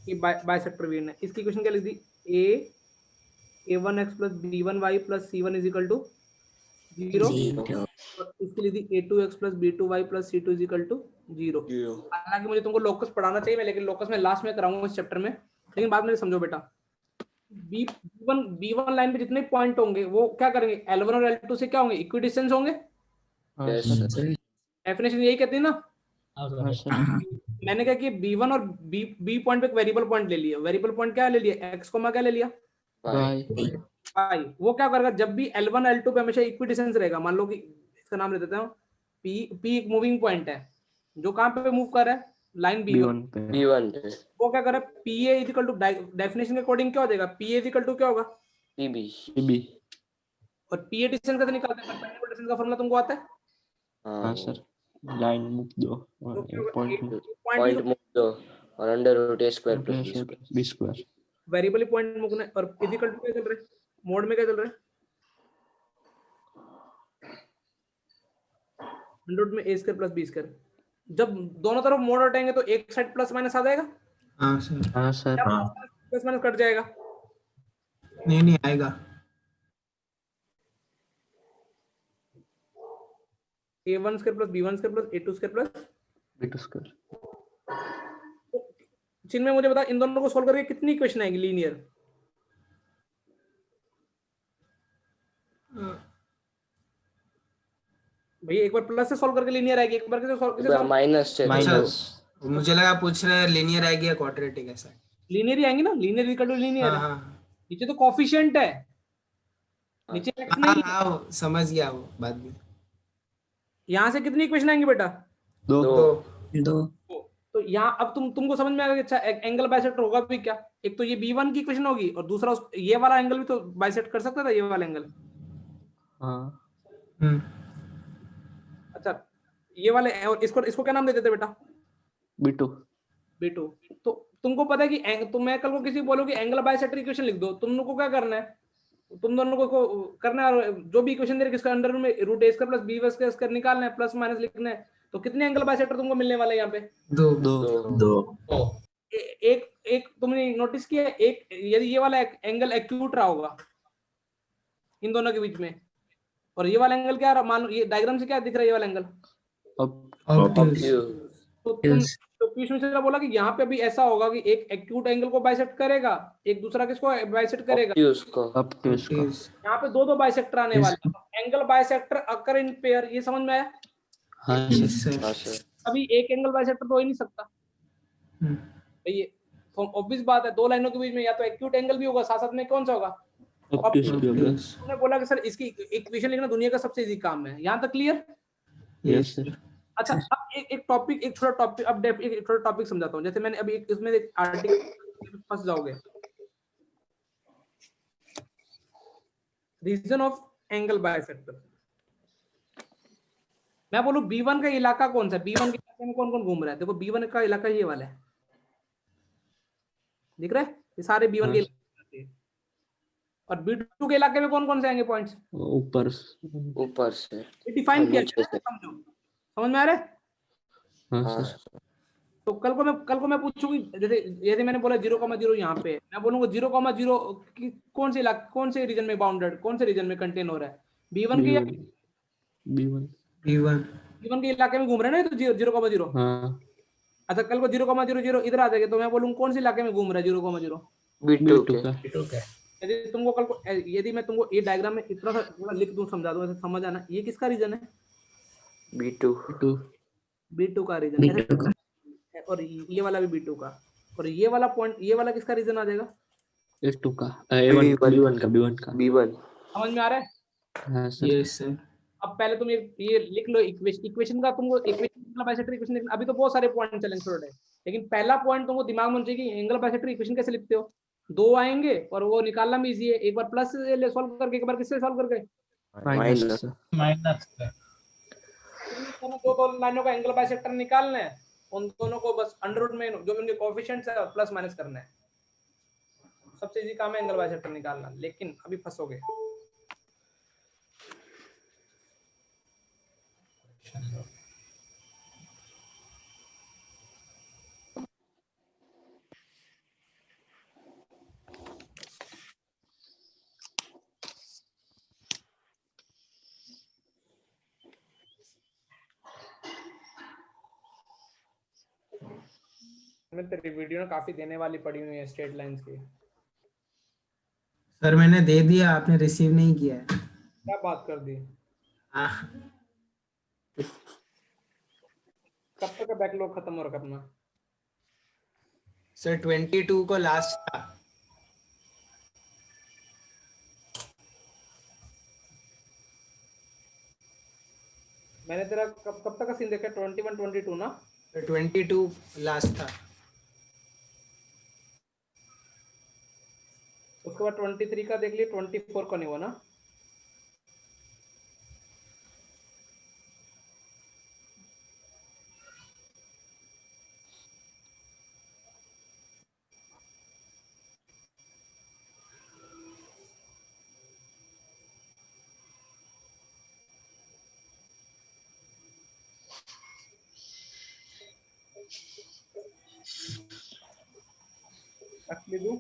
ये बाइसेक्टर भी है। इसकी इक्वेशन क्या लिख दी? a1x + b1y + c1 = 0। और इसकी लिख दी a2x + b2y + c2 = 0। हालांकि मुझे तुमको लोकस पढ़ाना चाहिए, मैं लेकिन लोकस में लास्ट में कराऊंगा इस चैप्टर में, लेकिन बाद में समझो बेटा। B1 लाइन पे जितने पॉइंट होंगे वो क्या करेंगे? L1 और L2 से क्या होंगे? इक्विडिस्टेंस होंगे। Yes sir. डेफिनेशन यही कहती है ना? हाँ सर। मैंने क्या किया, B1 और B पॉइंट पे एक वेरिएबल पॉइंट ले लिया। वेरिएबल पॉइंट क्या ले लिया? x, क्या ले लिया? y। वो क्या करेगा? जब भी L1 L2 पे हमेशा इक्विडिस्टेंस रहेगा। मान लो कि इसका नाम ले देता हूँ P एक मूविंग पॉइंट है जो कहाँ पे मूव कर रहा है? लाइन B1 पे। वो क्या करे? PA = डेफिनेशन के अकॉर्डिंग क्या हो जाएगा? PA = क्या होगा? PB। और PA डिस्टेंस कैसे निकालते हैं? परपेंडिकुलर डिस्टेंस का फॉर्मूला तुमको आता है? हाँ सर। लाइन मूव दो तो क्या होगा? पॉइंट पॉइंट मूव दो और √a² + b²। वेरिएबल ही पॉइंट मूव करना है। और इक्वल टू क्या चल रहा है? मोड में क्या चल रहा है? 100 में a² + b²। जब दोनों तरफ मोड हटाएंगे तो एक साइड प्लस माइनस आ जाएगा? हाँ सर। हाँ सर। प्लस माइनस कट जाएगा। नहीं आएगा। a1 square plus b1 square plus a2 square plus b2 square. चिन्ह में मुझे बता, इन दोनों को सोल्व करके कितनी इक्वेशन आएगी लीनियर? भैया एक बार प्लस से सोल्व करके लीनियर आएगी, एक बार किसे सोल्व माइनस से माइनस। मुझे लगा पूछ रहे हैं लीनियर आएगी या क्वाड्रेटिक ऐसा। लीनियर ही आएंगी ना, लीनियर इक्वल टू लीनियर है। हाँ नीचे तो कोफिशिएंट है, नीचे x हाँ नहीं है। हाँ समझ गया वो बाद में। यहाँ से कितनी इक्वेशन आएंगी बेटा? दो। दो। तो यहाँ अब तुमको समझ में आ गया। अच्छा एंगल बाइसेक्टर होगा भी क्या? एक तो ये b1 की इक्वेशन होगी और दूसरा ये वाला एंगल भी तो बाइसेक्ट कर सकता था, ये वाला एंगल। हाँ। अच्छा ये वाले, और इसको क्या नाम देते थे बेटा? b2। b2। तो तुमको पता है कि तो मैं कल को किसी को बोलूं कि एंगल बाइसेक्टर इक्वेशन लिख दो, तुम लोगों को क्या करना है? तुम दोनों को करना है, और जो भी इक्वेशन दे रहे किसका अंडर में root a square plus b square निकालना है, प्लस माइनस लिखना है। तो कितने एंगल बाइसेक्टर तुमको मिलने वाले हैं यहाँ पे? दो। एक तुमने नोटिस किया, एक यदि ये वाला एंगल एक्यूट रहा होगा इन दोनों के बीच में, और ये वाला एंगल क्या रहा, मान लो ये डायग्राम से क्या दिख रहा है, ये वाला एंगल तो पीयूष मिश्रा बोला कि यहाँ पे अभी ऐसा होगा कि एक एक्यूट एंगल को बाइसेक्ट करेगा, एक दूसरा किसको बाइसेक्ट करेगा? यहाँ पे दो बाइसेक्टर आने वाले। Angle bisector occur in pair, ये समझ में आया? हाँ अभी एक एंगल बाइसेक्टर तो हो ही नहीं सकता ये तो ऑब्वियस बात है। दो लाइनों के बीच में या तो एक्यूट एंगल भी होगा, साथ साथ में कौन सा होगा? उन्होंने बोला कि सर इसकी इक्वेशन लिखना दुनिया का सबसे इजी काम है। यहाँ तक क्लियर? Yes sir. अच्छा अब एक छोटा टॉपिक, अब एक छोटा टॉपिक समझाता हूँ। जैसे मैंने अभी इसमें एक आर्टिकल फंस जाओगे, रीजन ऑफ एंगल बाइसेक्टर। मैं बोलूं B1 का इलाका कौन सा है? B1 के इलाके में कौन कौन घूम रहा है? देखो B1 का इलाका ये वाला है, दिख रहा है? ये सारे B1 के इलाके हैं। और B2 के इलाके में कौन कौन से आएंगे पॉइंट्स? ऊपर से डिफाइन किया गया है, समझो, समझ में आ रहा है? हाँ सर। तो कल को मैं पूछूंगी, जैसे मैंने बोला 0,0 यहाँ पे, मैं बोलूंगा 0,0 कौन से रीजन में बाउंडेड, कौन से रीजन में कंटेन हो रहा है? B1 के B1 के इलाके में घूम रहे हैं ना, तो 0,0। हाँ। अच्छा कल को 0,00 इधर आ जाएगा, तो मैं बोलूंगा कौन से इलाके में घूम रहा है 0,0? b2 का। तुमको कल को यदि मैं तुमको ये डायग्राम में इतना सा थोड़ा लिख दूं, समझा दूं, ऐसे समझ आना, ये किसका रीजन है? B2 का रीजन है, और ये वाला भी B2 का, और ये वाला पॉइंट, ये वाला किसका रीजन आ जाएगा? A2 का, B1 का। समझ में आ रहा है? हाँ सर। Yes sir. अब पहले तुम ये लिख लो इक्वेशन का, तुमको एंगल बाइसेक्टर इक्वेशन लिखना। अभी तो बहुत सारे पॉइंट चलेंगे छोटे, लेकिन पहला पॉइंट तुमको दिमाग में होना चाहिए कि एंगल बाइसेक्टर इक्वेशन कैसे लिखते हो। दो आएंगे और वो निकालना भी इजी है, एक बार प्लस से सॉल्व करके, एक बार किससे सॉल्व करके? माइनस। दो लाइनों का एंगल बाइसेक्टर निकालना है, उन दोनों को बस अंडर रूट में जो उनके कोएफिशिएंट्स है प्लस माइनस करना है। सबसे इजी काम है एंगल बाइसेक्टर निकालना, लेकिन अभी फंसोगे। मैं तेरी वीडियो ना काफी देने वाली पड़ी हुई है स्ट्रेट लाइंस की। सर मैंने दे दिया, आपने रिसीव नहीं किया है। क्या बात कर दी? कब तक का बैकलॉग खत्म हो रहा अपना? सर 22 को लास्ट था। मैंने तेरा कब तक का सीन देखा? 21 22 ना? 22 लास्ट था। उसके बाद 23 का देख लिया, 24 का नहीं हुआ ना? लिख दूं?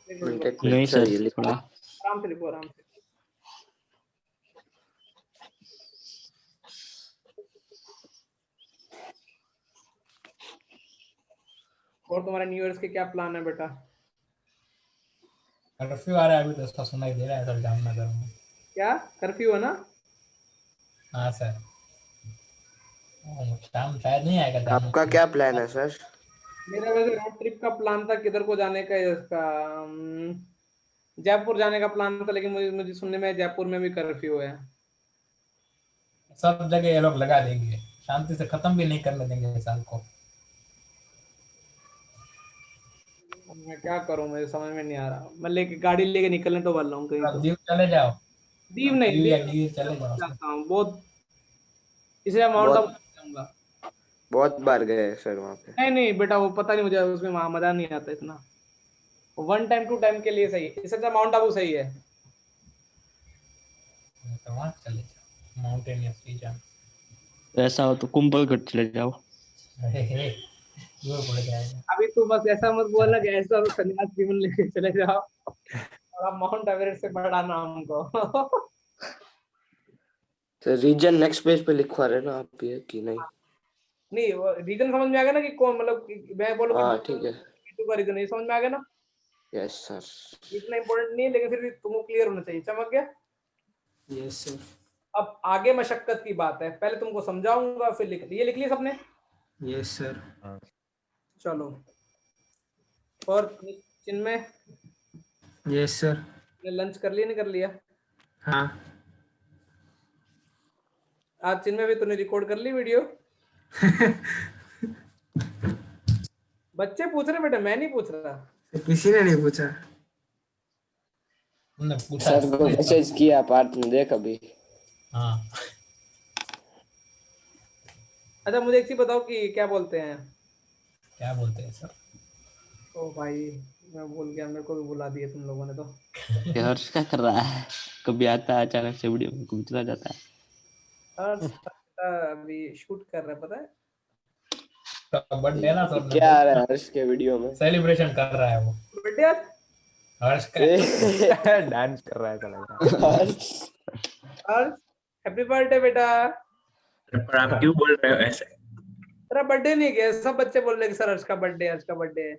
नहीं सर, ये लिखो। आराम से लिखो, आराम से। और तुम्हारे न्यू ईयर के क्या प्लान है बेटा? कर्फ्यू आ रहा है अभी तो उसका सुनाई दे रहा है सर जामनगर में। क्या कर्फ्यू है ना? हाँ सर। शाम शायद नहीं आएगा जामनगर आपका में। क्या प्लान है सर? मेरा वैसे रोड ट्रिप का प्लान था, किधर को जाने का है इसका, जयपुर जाने का प्लान था, लेकिन मुझे मुझे सुनने में जयपुर में भी कर्फ्यू है। सब जगह ये लोग लगा देंगे, शांति से खत्म भी नहीं करने देंगे इस साल को। मैं क्या करूं, मुझे समझ में नहीं आ रहा। मैं लेके गाड़ी लेके निकलने तो वाला हूँ कहीं अब तो। दीव चले जाओ, दीव नहीं, दीव या दीव गिर चले जाओ। जाता हूँ बहुत, इसलिए माउंट बहुत आबू जाऊंगा। बहुत बार गए सर वहाँ पे। नहीं नहीं बेटा, वो पता नहीं मुझे उसमें वहाँ मजा नहीं आता इतना। वन टाइम टू टाइम के लिए सही है, इससे अच्छा माउंट आबू सही है। तो वहाँ चले जाओ, माउंटेनियस रीजन। ऐसा हो तो कुंभलगढ़ चले जाओ। दूर पड़ जाएगा। अभी तू बस ऐसा मत बोलना कि ऐसा तो संन्यास जीवन लेके चले जाओ और आप माउंट एवरेस्ट से बढ़ाना हमको। तो रीजन नेक्स्ट पेज पे लिखवा रहे ना आप ये कि नहीं? नहीं, वो रीजन समझ में आ गया ना कि कौन, मतलब कि मैं बोलूँ हाँ कि ठीक है। B2 का रीजन, ये समझ में आ गया ना? Yes sir. इतना इंपॉर्टेंट नहीं है, लेकिन फिर भी तुमको क्लियर होना चाहिए। चमक गया? Yes sir. अब आगे मशक्कत की बात है, पहले तुमको समझाऊंगा फिर लिख लिया सबने? Yes sir. चलो, और चिन्मय यस सर। ने लंच कर लिया नहीं कर लिया? हाँ। आज चिन्मय भी तूने रिकॉर्ड कर ली वीडियो? बच्चे पूछ रहे बेटा, मैं नहीं पूछ रहा। किसी ने नहीं पूछा। तुमने पूछा सर को मैसेज किया पार्थ ने, देख अभी। हाँ। अच्छा मुझे एक चीज बताओ कि क्या बोलते हैं, क्या बोलते हैं सर? ओ भाई मैं भूल गया, मेरे को भी बुला दिया तुम लोगों ने तो। ये हर्ष क्या कर रहा है? कभी आता है अचानक से वीडियो में, कभी चला जाता है। अभी शूट कर रहा है पता है। बर्थडे ना सर, क्या आ रहा है हर्ष के वीडियो में? सेलिब्रेशन कर रहा है वो बर्थडे आज? हर्ष का। डांस कर रहा है चला। हर्ष हैप्पी बर्थडे बेटा। पर आप क्यों बोल रहे हो ऐसे? तेरा बर्थडे नहीं क्या? सब बच्चे बोल रहे हैं कि सर हर्ष का बर्थडे है, हर्ष का बर्थडे है।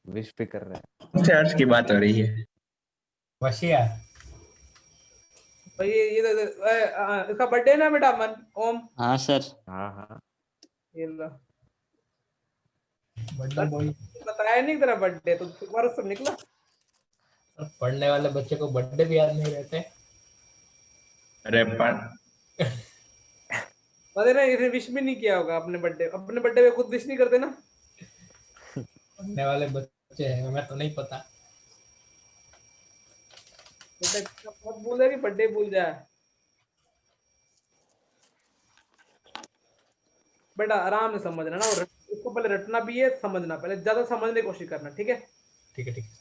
विश भी कर रहा है। कौन से अर्थ की बात हो रही है? वशिया। भाई इसका बर्थडे है ना बेटा अमन ओम? हाँ सर। हाँ हाँ। ये लो, बर्थडे बॉय। बताया नहीं तेरा बर्थडे तो वर्ष सब निकला। पढ़ने वाले बच्चे को बर्थडे भी याद नहीं रहते। अरे पर पता ना, इसे विश भी नहीं किया होगा अपने बर्थडे पे, खुद विश नहीं करते ना। पढ़ने वाले बच्चे हैं, हमें तो नहीं पता। बेटा बहुत भूल है कि बर्थडे भूल जाए। बेटा आराम से समझना ना, और इसको पहले रटना भी है, समझना पहले, ज्यादा समझने की कोशिश करना, ठीक है? ठीक है ठीक है।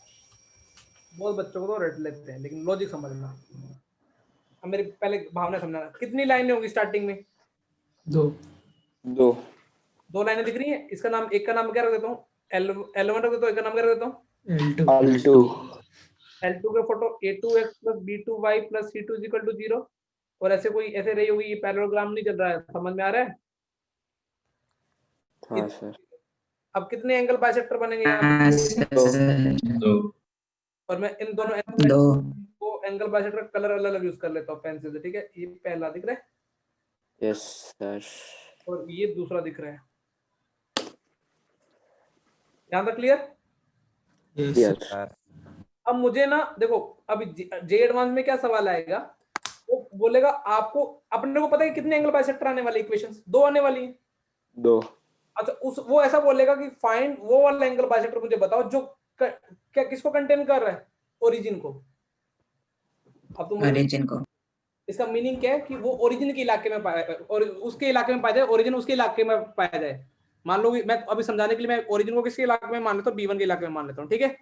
बहुत बच्चों को तो रट लेते हैं, लेकिन लॉजिक समझना। अब मेरी पहले भावना समझना। कितनी लाइनें होंगी स्टार्टिंग में? दो। दो लाइनें दिख रही हैं। इसका नाम, एक का नाम क्या रख देता हूँ? L1 रख देता हूँ, एक का नाम क्या रख देता हूँ? L2। L2 के फोटो A2x + B2y + C2 = 0। और ऐसे कोई ऐसे रही होगी, ये पैरेललोग्राम नहीं चल रहा है, समझ में आ रहा है? हाँ सर। अब कितने एंगल बाइसेक्टर बनेंगे यहाँ हाँ पे? सर। दो। और मैं इन दोनों दो। एंगल बाइसेक्टर का कलर अलग अलग यूज कर लेता हूँ पेंसिल से, ठीक है? ये पहला दिख रहा है यस सर। और ये दूसरा दिख रहा है। यहाँ तक क्लियर? यस। अब मुझे ना देखो, अभी जे एडवांस में क्या सवाल आएगा, वो बोलेगा आपको, अपने को पता है कितने एंगल बाइसेक्टर आने वाले, इक्वेशंस दो आने वाली हैं। दो। अच्छा वो ऐसा बोलेगा कि फाइंड वो वाला एंगल बाइसेक्टर मुझे बताओ जो क्या किसको कंटेन कर रहा है? ओरिजिन को। अब तुम ओरिजिन को। इसका मीनिंग क्या है कि वो ओरिजिन के इलाके में पाया, और उसके इलाके में पाया जाए, ओरिजिन उसके इलाके में पाया जाए। मान लो मैं अभी समझाने के लिए मैं ओरिजिन को किसके इलाके में मान लेता हूँ? B1 के इलाके में मान लेता हूँ, ठीक है?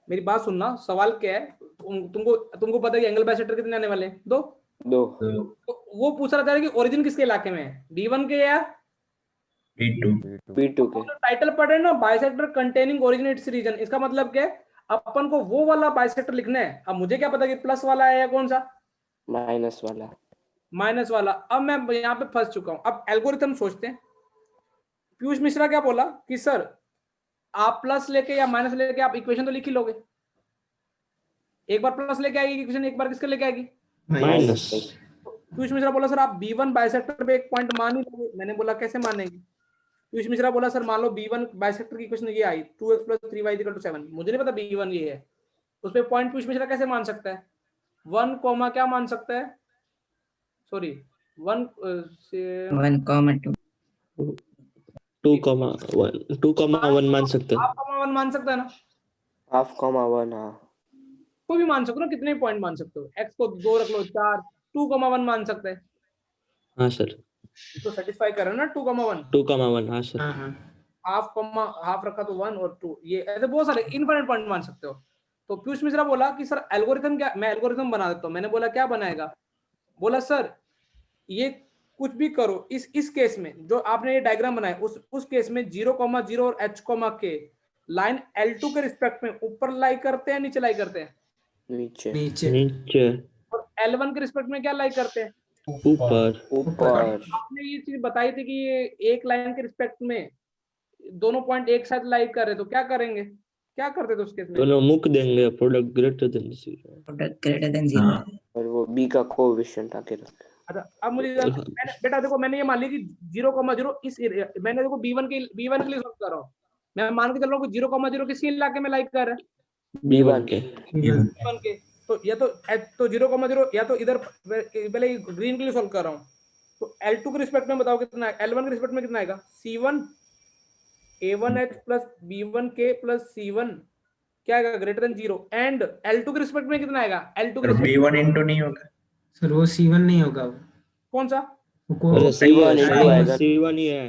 मेरी बात सुनना, सवाल क्या है, तुमको पता है कि एंगल बाइसेक्टर कितने आने वाले हैं? दो। तो वो पूछ रहा था कि ओरिजिन किसके इलाके में है, B1 के या B2 के? टाइटल पढ़ रहे ना, bisector containing origin its region. इसका मतलब क्या है, अपन को वो वाला बाइसेक्टर लिखना है। अब मुझे क्या पता कि प्लस वाला है या कौन सा माइनस वाला? माइनस वाला। अब मैं यहाँ पे फंस चुका हूँ। अब एल्गोरिथम सोचते हैं, पीयूष मिश्रा क्या बोला कि सर आप प्लस लेके या माइनस लेके आप इक्वेशन तो लिख ही लोगे, एक बार प्लस लेके आएगी इक्वेशन, एक बार किसके लेके आएगी माइनस। पीयूष मिश्रा बोला सर आप B1 बाइसेक्टर पे एक पॉइंट मान ही लोगे। मैंने बोला कैसे मानेंगे? पीयूष मिश्रा बोला सर मान लो B1 बाइसेक्टर की इक्वेशन ये आई 2x + 3y = 7, मुझे नहीं पता B1 ये है, उस पे पॉइंट पीयूष मिश्रा कैसे मान सकता है? 1 कॉमा क्या मान सकता है, सॉरी 1 1,2 2,1 मान सकते हैं। हाफ कॉमा 1 मान सकता है ना, हाफ कॉमा 1 हाँ कोई भी मान सकते हो ना, कितने पॉइंट मान सकते हो, x को 2 रख लो 4, 2,1 मान सकता है, हाँ सर, तो सेटिस्फाई कर रहा है ना 2,1। 2,1 हाँ सर। हाँ हाँ हाफ कॉमा हाफ रखा तो 1 और 2, ये ऐसे बहुत सारे इनफाइनाइट पॉइंट मान सकते हो। तो पीयूष मिश्रा बोला कि सर एल्गोरिथम क्या, मैं एल्गोरिथम बना देता हूँ। मैंने बोला क्या बनाएगा? बोला सर ये कुछ भी करो, इस केस में जो आपने ये डायग्राम बनाया उस केस में 0,0 और h, लाइन L2 के रिस्पेक्ट में ऊपर लाई करते हैं नीचे लाई करते हैं, नीचे नीचे नीचे और L1 के रिस्पेक्ट में क्या लाई करते हैं? ऊपर। ऊपर आपने ये चीज बताई थी कि ये एक लाइन के रिस्पेक्ट में दोनों पॉइंट एक साथ लाई कर रहे, तो क्या करेंगे, क्या करते थे उस केस में? दोनों मुक देंगे, product greater than 0। Product greater than 0। और वो b का कोएफिशिएंट आके रखे। अच्छा अब मुझे बेटा देखो मैंने ये मान लिया कि 0,0 इस मैंने देखो B1 के लिए सॉल्व कर रहा हूँ, मैं मान के चल रहा हूँ कि 0,0 किसी इलाके में लाइक कर रहा है B1 के। B1 के, तो या तो 0,0 या तो इधर पहले ग्रीन के लिए सॉल्व कर रहा हूँ, तो L2 के रिस्पेक्ट में बताओ कितना है, L1 के रिस्पेक्ट में कितना आएगा? C1 A1H + B1K + C1 क्या आएगा? Greater than 0। एंड L2 के रिस्पेक्ट में कितना आएगा? L2 के और रिस्पेक्ट B1 into नहीं होगा। सर वो C1 नहीं होगा वो कौन सा अरे सही है, C1 सही है, आएगा। C1 ही है।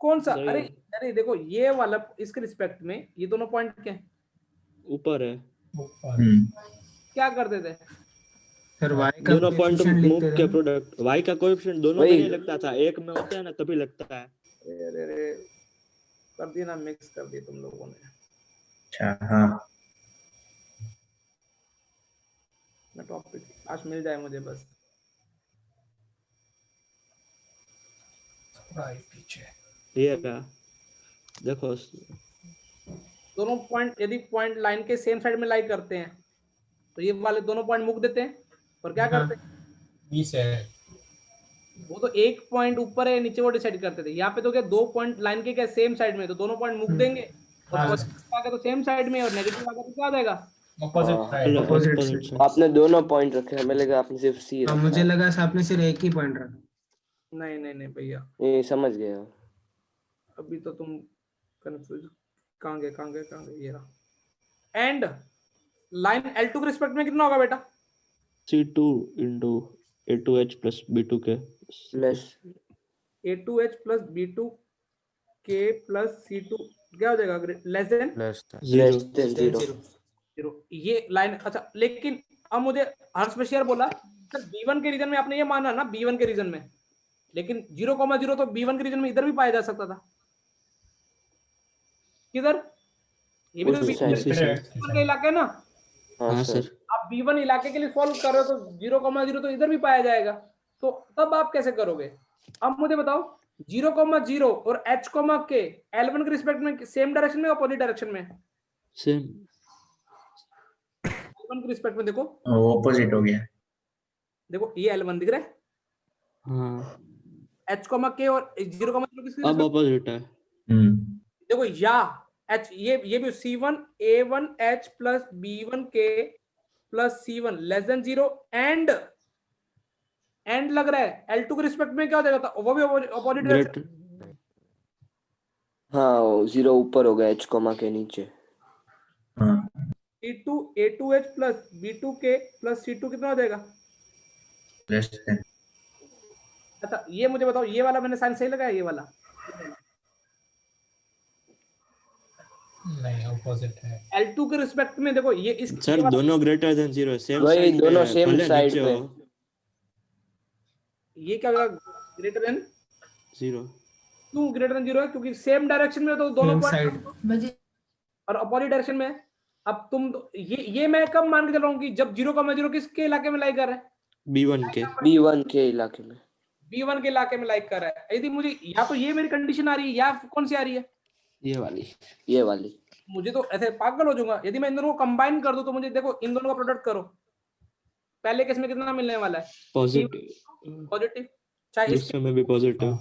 कौन सा? सही अरे है। अरे देखो ये वाला इसके रिस्पेक्ट में ये दोनों पॉइंट क्या है, ऊपर है। क्या करते थे? सर y का दोनों पॉइंट कोएफिशिएंट मुक लिखते के थे। प्रोडक्ट, y का कोएफिशिएंट दोनों में वही। नहीं लगता था, एक में होता है ना तभी लगता है। अरे कर दिया ना, मिक्स कर दिया तुम लोगों ने। अच्छा हाँ मैं टॉपिक आज मिल जाए मुझे बस। ये रहा, देखो दोनों पॉइंट यदि पॉइंट लाइन के सेम साइड में लाई करते हैं तो ये वाले दोनों पॉइंट मुक देते हैं, और क्या करते हैं? वो तो एक पॉइंट ऊपर है नीचे वो डिसाइड करते थे। यहाँ पे तो क्या दो पॉइंट लाइन के क्या सेम साइड में, तो दोनों पॉइंट मुक देंगे और पॉजिटिव आ गया तो सेम साइड में और नेगेटिव आ गया तो क्या आ जाएगा? Opposite side। आपने दोनों पॉइंट रखे, हमें लगा आपने सिर्फ सी हाँ, रखा। मुझे लगा सर आपने सिर्फ एक ही पॉइंट रखा। नहीं नहीं नहीं भैया, ये समझ गया। अभी तो तुम कंफ्यूज। कहाँ गए ये रहा। एंड लाइन L2 के रिस्पेक्ट में कितना होगा बेटा? C2 into A2H plus B2K plus A2H + B2K + C2 क्या हो जाएगा? Less than plus less than 0। 0। ये लाइन अच्छा, लेकिन अब मुझे हर्ष बशीर बोला सर B1 के रीजन में आपने ये माना ना, B1 के रीजन में, लेकिन 0,0 तो B1 के रीजन में इधर भी पाया जा सकता था। किधर? ये भी तो उस B1 side। का इलाका है ना। हाँ सर। आप B1 इलाके के लिए सॉल्व कर रहे हो तो 0,0 तो इधर भी पाया जाएगा, तो तब आप कैसे करोगे? अब मुझे बताओ 0,0 और h, k L1 के रिस्पेक्ट में सेम डायरेक्शन में अपोजिट डायरेक्शन में? सेम। L1 के रिस्पेक्ट में देखो, ऑपोजिट हो गया। देखो ये L1 दिख रहा है, हाँ h, k और 0,0 किसके अब respect? अपोजिट है। देखो या h ये भी C1 A1H + B1K + C1 less than 0 and लग रहा है L2 के रिस्पेक्ट में क्या हो जाएगा? वो भी अपोजिट डायरेक्शन। ग्रेटर। हाँ 0 ऊपर हो गया, h के नीचे। C2 A2H + B2K + C2 कितना हो जाएगा? Less than. अच्छा ये मुझे बताओ, ये वाला मैंने साइन सही लगाया? ये वाला नहीं ऑपोजिट है। L2 के रिस्पेक्ट में देखो ये इस सर दोनों ग्रेटर देन 0, सेम वही, साइड दोनों पे, same भले side नीचे पे। हो। ये क्या होगा? Greater than 0। क्यों ग्रेटर देन 0 है? क्योंकि सेम डायरेक्शन में तो दोनों Same पॉइंट और अपोजिट डायरेक्शन में है। अब तुम ये मैं कब मान के चल रहा हूँ कि जब 0,0 किसके इलाके में लाई कर रहा है? B1 के। B1 के इलाके में। B1 के इलाके में लाइक कर रहा है, यदि मुझे या तो ये मेरी कंडीशन आ रही है या कौन सी आ रही है, ये वाली मुझे तो ऐसे पागल हो जाऊंगा। यदि मैं इन दोनों को कंबाइन कर दूं तो मुझे देखो इन दोनों का प्रोडक्ट करो, पहले केस में कितना मिलने वाला है, पॉजिटिव, पॉजिटिव, चाहे इस दूसरे में भी पॉजिटिव।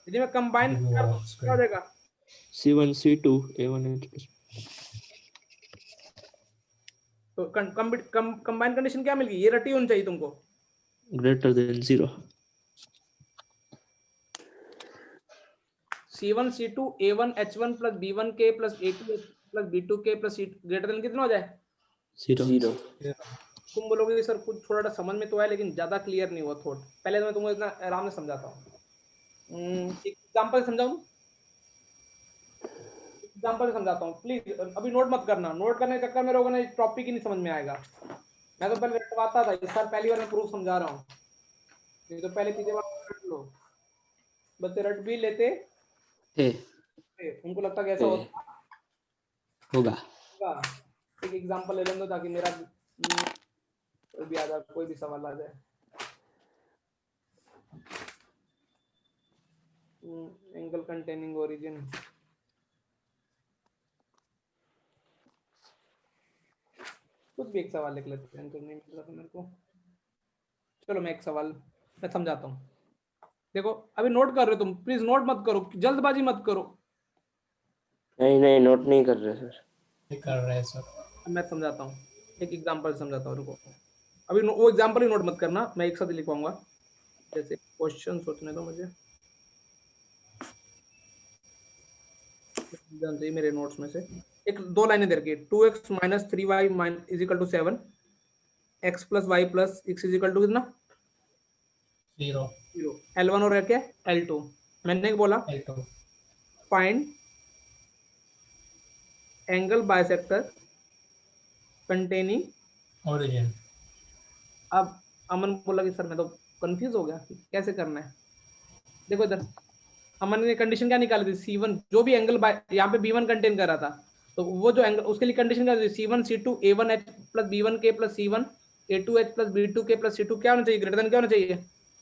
यदि मैं कंबाइन कर दूं क्या हो जाएगा, C1 C2 A1H+। तो कंबाइन कंडीशन क्या मिल गई, ये रटी होनी चाहिए तुमको, greater than 0। C1 C2 A1 H1 plus B1K plus A2 plus B2K plus C greater than कितना हो जाए, 0। तुम बोलोगे कि सर कुछ थोड़ा समझ में तो आया लेकिन ज्यादा क्लियर नहीं हुआ थोड़ा, पहले तो मैं तुमको इतना आराम से समझाता हूँ। एग्जांपल समझाऊं, एग्जांपल से समझाता हूँ, प्लीज अभी नोट मत करना, नोट करने के चक्कर में रहोगे ना टॉपिक ही नहीं समझ में आएगा। मैं तो पहले रटवाता था, इस साल पहली बार मैं प्रूफ समझा रहा हूँ, ये तो पहले चीजें रट लो, बच्चे रट भी लेते उनको लगता कैसा होगा। एक एग्जांपल ले लेंगे ताकि मेरा कोई भी आ जाए, कोई भी सवाल आ जाए। एंगल कंटेनिंग ओरिजिन, कुछ भी एक सवाल लिख लेते हैं, तो नहीं मिल रहा था मेरे को। चलो मैं एक सवाल मैं समझाता हूँ, देखो अभी नोट कर रहे हो तुम, प्लीज नोट मत करो, जल्दबाजी मत करो। नहीं नोट नहीं कर रहे सर, कर रहे हैं सर। मैं समझाता हूँ, एक एग्जांपल समझाता हूँ, रुको अभी वो एग्जांपल ही नोट मत करना, मैं एक साथ लिखवाऊंगा, जैसे क्वेश्चन सोचने दो मुझे, जानते ही मेरे नोट्स में से एक दो लाइनें दे रखी, 2x minus 3y is equal to 7, x plus y plus x is equal to कितना 0, L1 और क्या L2, मैंने बोला L2, find angle bisector containing origin. अब अमन बोला कि सर मैं तो कंफ्यूज हो गया कैसे करना है। देखो इधर अमन ने कंडीशन क्या निकाली थी, C1 जो भी एंगल यहाँ पे B1 कंटेन कर रहा था, तो वो जो एंगल उसके लिए कंडीशन क्या थी, C1 C2 A1H plus B1K plus C1 A2H plus B2K plus C2 क्या होना चाहिए, ग्रेटर देन क्या होना चाहिए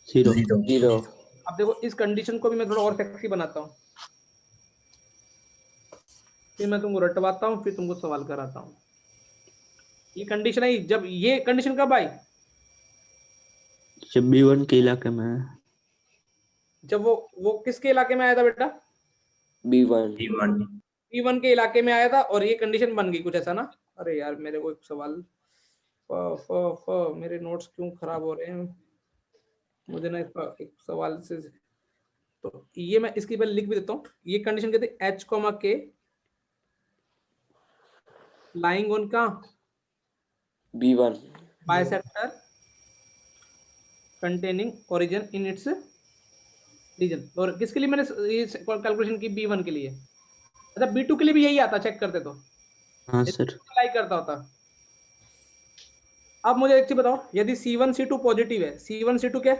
0। अब देखो इस कंडीशन को भी मैं थोड़ा और सेक्सी बनाता हूँ, फिर मैं तुमको रटवाता हूँ, फिर तुमको सवाल कराता हूँ। ये कंडीशन आई, जब ये कंडीशन कब आई, जब B1 के इलाके में है। जब वो किसके इलाके में आया था बेटा, B1 के इलाके में आया था, और ये कंडीशन बन गई कुछ ऐसा ना। अरे यार मेरे को एक सवाल मेरे नोट्स क्यों खराब हो रहे हैं, मुझे ना इसका एक सवाल से, तो ये मैं इसकी पहले लिख भी देता हूँ। ये कंडीशन कहते हैं H, K लाइंग ऑन का B1 bisector containing origin in its region, और किसके लिए मैंने ये कैलकुलेशन की, B1 के लिए। अच्छा B2 के लिए भी यही आता, चेक करते तो हाँ सर, लाइक करता होता। अब मुझे एक चीज बताओ, यदि C1 C2 पॉजिटिव है, C1 C2 क्या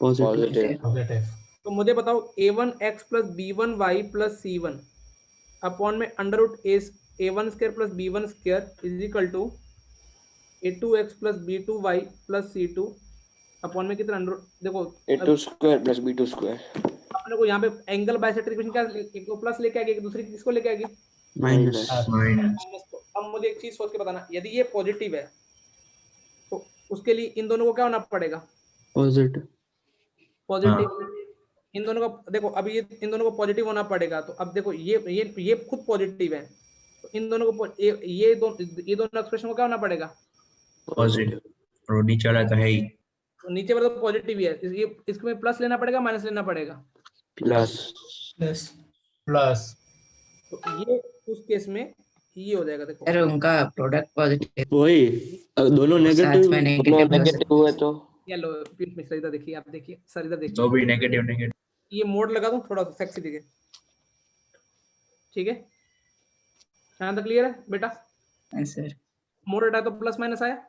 पॉजिटिव, पॉजिटिव। तो मुझे बताओ A1x plus B1y plus C1 upon में under root A1 square plus B1 square is equal to A2x plus B2y plus C2 upon में कितना अंडर, देखो A2 square plus B2 square, अपने को यहाँ पे एंगल बाइसेक्टर इक्वेशन क्या, एक को प्लस लेके आएगी, एक दूसरी किसको लेके आएगी माइनस। माइनस को। अब मुझे एक चीज सोच के बताना, यदि ये पॉजिटिव है तो उसके लिए इन दोनों को क्या होना पड़ेगा, पॉजिटिव। इन दोनों का देखो, अभी ये इन दोनों को पॉजिटिव होना पड़ेगा, तो अब देखो ये खुद पॉजिटिव है, तो इन दोनों को ये दोनों एक्सप्रेशन को क्या होना पड़ेगा पॉजिटिव, और नीचे वाला तो है ही तो नीचे वाला तो पॉजिटिव ही है, इसको में प्लस लेना पड़ेगा माइनस लेना पड़ेगा, प्लस। तो ये उस केस में ये हो जाएगा। देखो अरे उनका प्रोडक्ट पॉजिटिव, वही दोनों साथ में नेगेटिव, नेगेटिव हुए तो ये लो पीठ में इधर देखिए, आप देखिए सर इधर देखिए, तो भी नेगेटिव। ये मोड लगा दूं थोड़ा सा सेक्सी दिखे, ठीक है यहाँ तक क्लियर है बेटा, सर। मोड हटाया तो प्लस माइनस आया।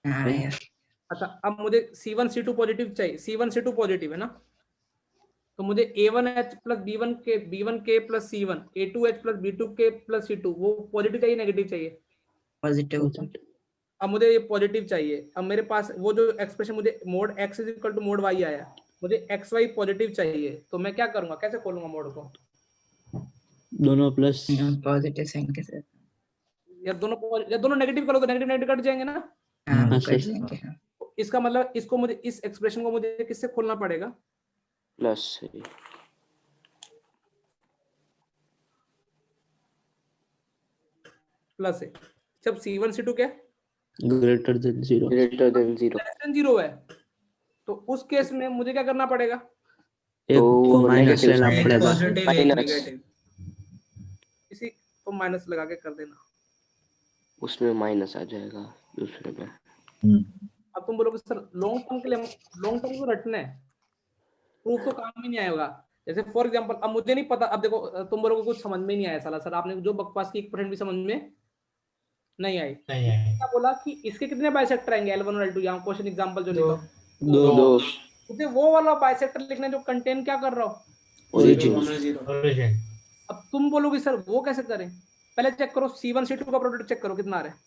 हाँ यार, अच्छा अब मुझे C1 C2 पॉजिटिव चाहिए, C1 C2 पॉजिटिव है ना, तो मुझे A1H plus B1K plus C1 A2H plus B2K plus C2 वो पॉजिटिव चाहिए नेगेटिव चाहिए, पॉजिटिव। अब मुझे ये पॉजिटिव चाहिए। अब मेरे पास वो जो एक्सप्रेशन मुझे mod x is equal to mod y आया, मुझे XY पॉजिटिव चाहिए, तो मैं क्या करूंगा, कैसे खोलूंगा मोड को? दोनों प्लस पॉजिटिव साइन के साथ। या दोनों नेगेटिव करो तो नेगेटिव नेगेटिव कट जाएंगे ना। हाँ वो हाँ, कट सर। जाएंगे। हाँ। तो इसका मतलब इसको मुझे, इस एक्सप्रेशन को मुझे किससे खोलना पड़ेगा? प्लस से। प्लस है। जब C1 C2 क्या greater than 0। Greater than 0 less than 0 है, तो उस केस में मुझे क्या करना पड़ेगा? एक तो माइनस negative लेना sign। एक पड़ेगा। पॉजिटिव एक माइनस। नेगेटिव। इसी को माइनस लगा के कर देना। उसमें माइनस आ जाएगा दूसरे में। अब तुम बोलोगे सर लॉन्ग टर्म के लिए, लॉन्ग टर्म को रटना है, प्रूफ तो काम ही नहीं आएगा। जैसे फॉर एग्जांपल, अब मुझे नहीं पता, अब देखो तुम बोलोगे कुछ समझ में नहीं आया साला, सर आपने जो बकवास की 1% भी समझ में नहीं आई। नहीं है। क्या बोला कि इसके कितने बाइसेक्टर आएंगे, L1 और L2, यहाँ क्वेश्चन एग्जांपल जो दो। लिखा, दो। मुझे वो वाला बाइसेक्टर लिखना है जो कंटेन क्या कर रहा हो, ओरिजिन। 0 ओरिजिन। अब तुम बोलोगे सर वो कैसे करें? पहले चेक करो C1 C2 का प्रोडक्ट चेक करो कितना आ रहा है।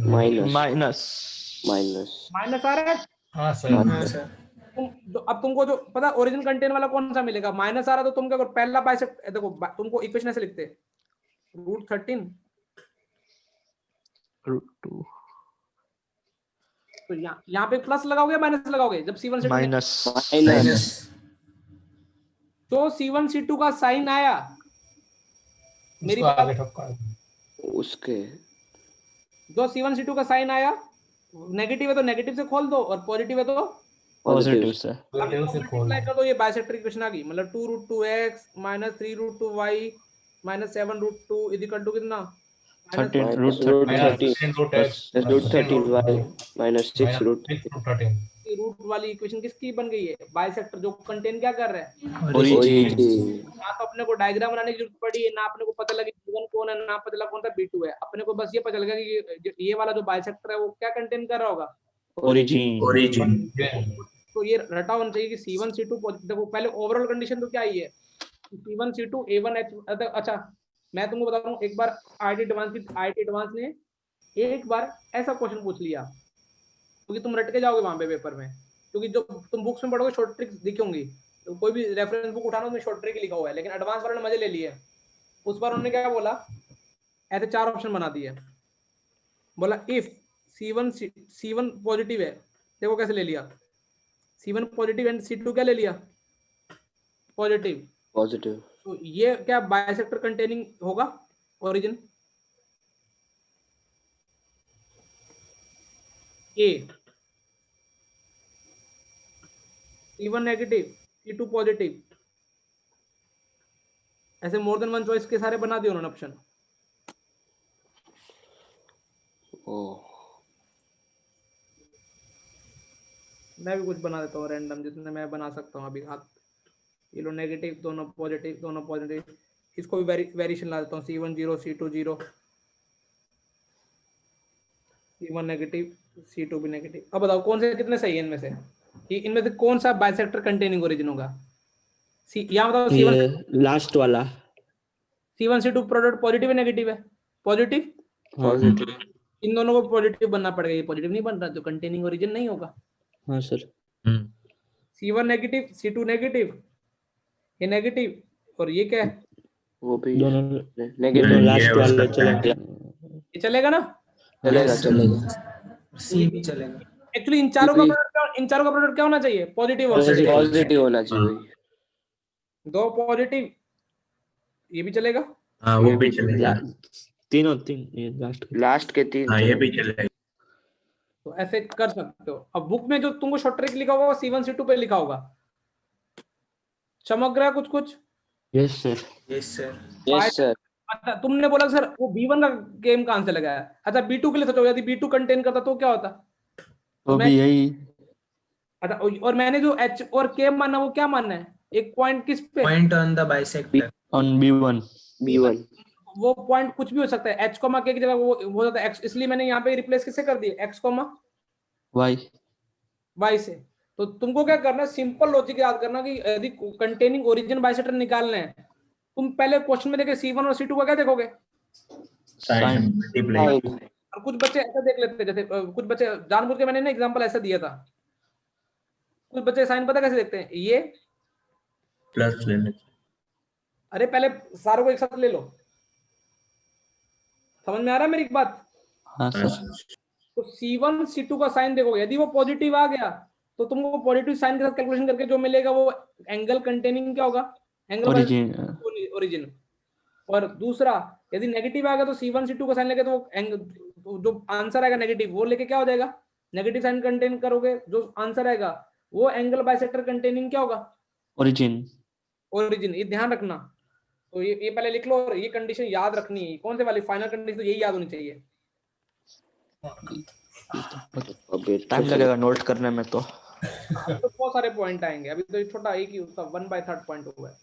माइनस माइनस माइनस आ रहा है। हाँ सर। हाँ सर। अब तुमको जो पता ओरिजिन कंटेन वाला कौन सा मिलेगा, माइनस आ रहा, तो तुम क्या करो, पहला बाइसेक्ट देखो, तुमको इक्वेशन ऐसे लिखते हैं, √13, √2 तो यहाँ पे प्लस लगाओगे माइनस लगाओगे जब C1 C2 माइनस माइनस। तो C1 C2 का साइन आया, मेरी उसको बात, आगे ठोका। उसके जो C1 C2 का साइन आया नेगेटिव है तो नेगेटिव से खोल दो, और पॉजिटिव है तो पॉजिटिव से। पॉजिटिव से खोल। मल्टीप्लाई कर दो, ये बाइसेक्टर इक्वेशन आ गई, मतलब 2√2x minus 3√2y minus 7√2 is equal to कितना, 13 √13 √13y माइनस 6√13। रूट वाली इक्वेशन किसकी बन गई है, बाइसेक्टर जो कंटेन क्या कर रहा है। ओरिजिन। ना तो अपने को डायग्राम बनाने की जरूरत पड़ी है, ना अपने को पता लगा B1 कौन है, ना पता लगा कौन सा B2 है, अपने को बस ये पता लगा कि ये वाला जो बाइसेक्टर है वो क्या कंटेन कर रहा होगा, ओरिजिन। ओरिजिन। तो ये रटा होना चाहिए कि C1 C2 देखो पहले ओवरऑल कंडीशन तो क्या आई है, C1 C2 A1H। अच्छा मैं तुमको बता रहा हूँ, एक बार IIT एडवांस ने एक बार ऐसा क्वेश्चन पूछ लिया, क्योंकि तुम रट के जाओगे वहां पे पेपर में, क्योंकि जो तुम बुक्स में पढ़ोगे शॉर्ट ट्रिक्स दिखी होंगी, तो कोई भी रेफरेंस बुक उठाना उसमें शॉर्ट ट्रिक लिखा हुआ है, लेकिन एडवांस वालों ने मजे ले लिए। उस बार उन्होंने क्या बोला, ऐसे 4 ऑप्शन बना दिए, बोला इफ C1 पॉजिटिव है, देखो कैसे ले लिया, C1 पॉजिटिव एंड C2 क्या ले लिया, पॉजिटिव, पॉजिटिव। तो ये क्या बाइसेक्टर कंटेनिंग होगा origin A, C1 negative C2 positive, ऐसे मोर देन वन चॉइस के सारे बना दिए उन्होंने ऑप्शन। मैं भी कुछ बना देता हूँ रैंडम, जितने मैं बना सकता हूँ अभी हाथ, ये लो नेगेटिव दोनों पॉजिटिव, इसको भी वेरिएशन ला देता हूँ, C1 0 C2 0, C1 negative C2 भी नेगेटिव। अब बताओ कौन से कितने सही है इनमें से, कि इनमें से कौन सा बाइसेक्टर कंटेनिंग ओरिजिन होगा? यहाँ बताओ C1 ये लास्ट वाला। C1 C2 प्रोडक्ट पॉजिटिव है नेगेटिव है, पॉजिटिव, पॉजिटिव। इन दोनों को पॉजिटिव बनना पड़ेगा, ये पॉजिटिव नहीं बन रहा तो कंटेनिंग ओरिजिन नहीं होगा। हाँ sir. C1 negative C2 negative, ये नेगेटिव, और ये क्या है, वो भी दोनों नेगेटिव। लास्ट वाले चलेंगे। ये चलेगा ना। चलेगा चलेगा। सी भी चलेगा। एक्चुअली इन चारों का प्रोडक्ट क्या होना चाहिए, पॉजिटिव होना चाहिए, पॉजिटिव होना चाहिए। दो पॉजिटिव, ये भी चलेगा। हाँ वो भी चलेगा। तीन ये लास्ट के 3 हाँ ये भी चलेगा। तो ऐसे कर सकते हो। अब बुक में जो तुमको शॉर्ट ट्रिक लिखा होगा C1 C2 पे लिखा होगा, चमक रहा है कुछ। Yes sir. Yes sir. Yes sir. अच्छा तुमने बोला सर वो B1 का गेम कहां से लगाया, अच्छा B2 के लिए सोचो, यदि B2 कंटेन करता तो क्या होता, तो भी यही। अच्छा और मैंने जो H और K माना वो क्या मानना है, एक पॉइंट किस पे, point on the bisector. On B1। वो पॉइंट कुछ भी हो सकता है, H, K की जगह वो हो जाता है X, इसलिए मैंने यहाँ पे रिप्लेस किससे कर दिया, X, Y से। तो तुमको क्या करना है, सिंपल लॉजिक याद करना कि यदि कंटेनिंग ओरिजिन बाइसेक्टर निकालने हैं, तुम पहले क्वेश्चन में देखे C1 और C2 का क्या देखोगे, साइन मल्टीप्लाई। और कुछ बच्चे ऐसा देख लेते हैं, जैसे कुछ बच्चे जानबूझ के, मैंने ना एग्जांपल ऐसा दिया था, कुछ बच्चे साइन पता कैसे देखते हैं, ये प्लस लेने अरे पहले सारों को एक साथ ले लो, समझ में आ रहा है मेरी बात। हाँ सर। तो C1 C2 का साइन देखोगे, यदि वो पॉजिटिव आ गया तो तुमको पॉजिटिव साइन के साथ कैलकुलेशन करके जो मिलेगा वो एंगल कंटेनिंग क्या होगा, एंगल ओरिजिन। ओरिजिन। और दूसरा यदि नेगेटिव आ गया तो C1 C2 का साइन लेके तो वो जो आंसर आएगा नेगेटिव वो लेके क्या हो जाएगा, नेगेटिव साइन कंटेन करोगे, जो आंसर आएगा वो एंगल बाइसेक्टर कंटेनिंग क्या होगा, ओरिजिन। ओरिजिन। ये ध्यान रखना। तो ये पहले लिख लो, और ये कंडीशन याद रखनी है। कौन से वाली फाइनल कंडीशन, तो यही याद होनी चाहिए। अभी टाइम लगेगा नोट करने में तो। अभी तो बहुत सारे पॉइंट आएंगे, अभी तो छोटा एक ही उसका 1/3 पॉइंट हुआ है।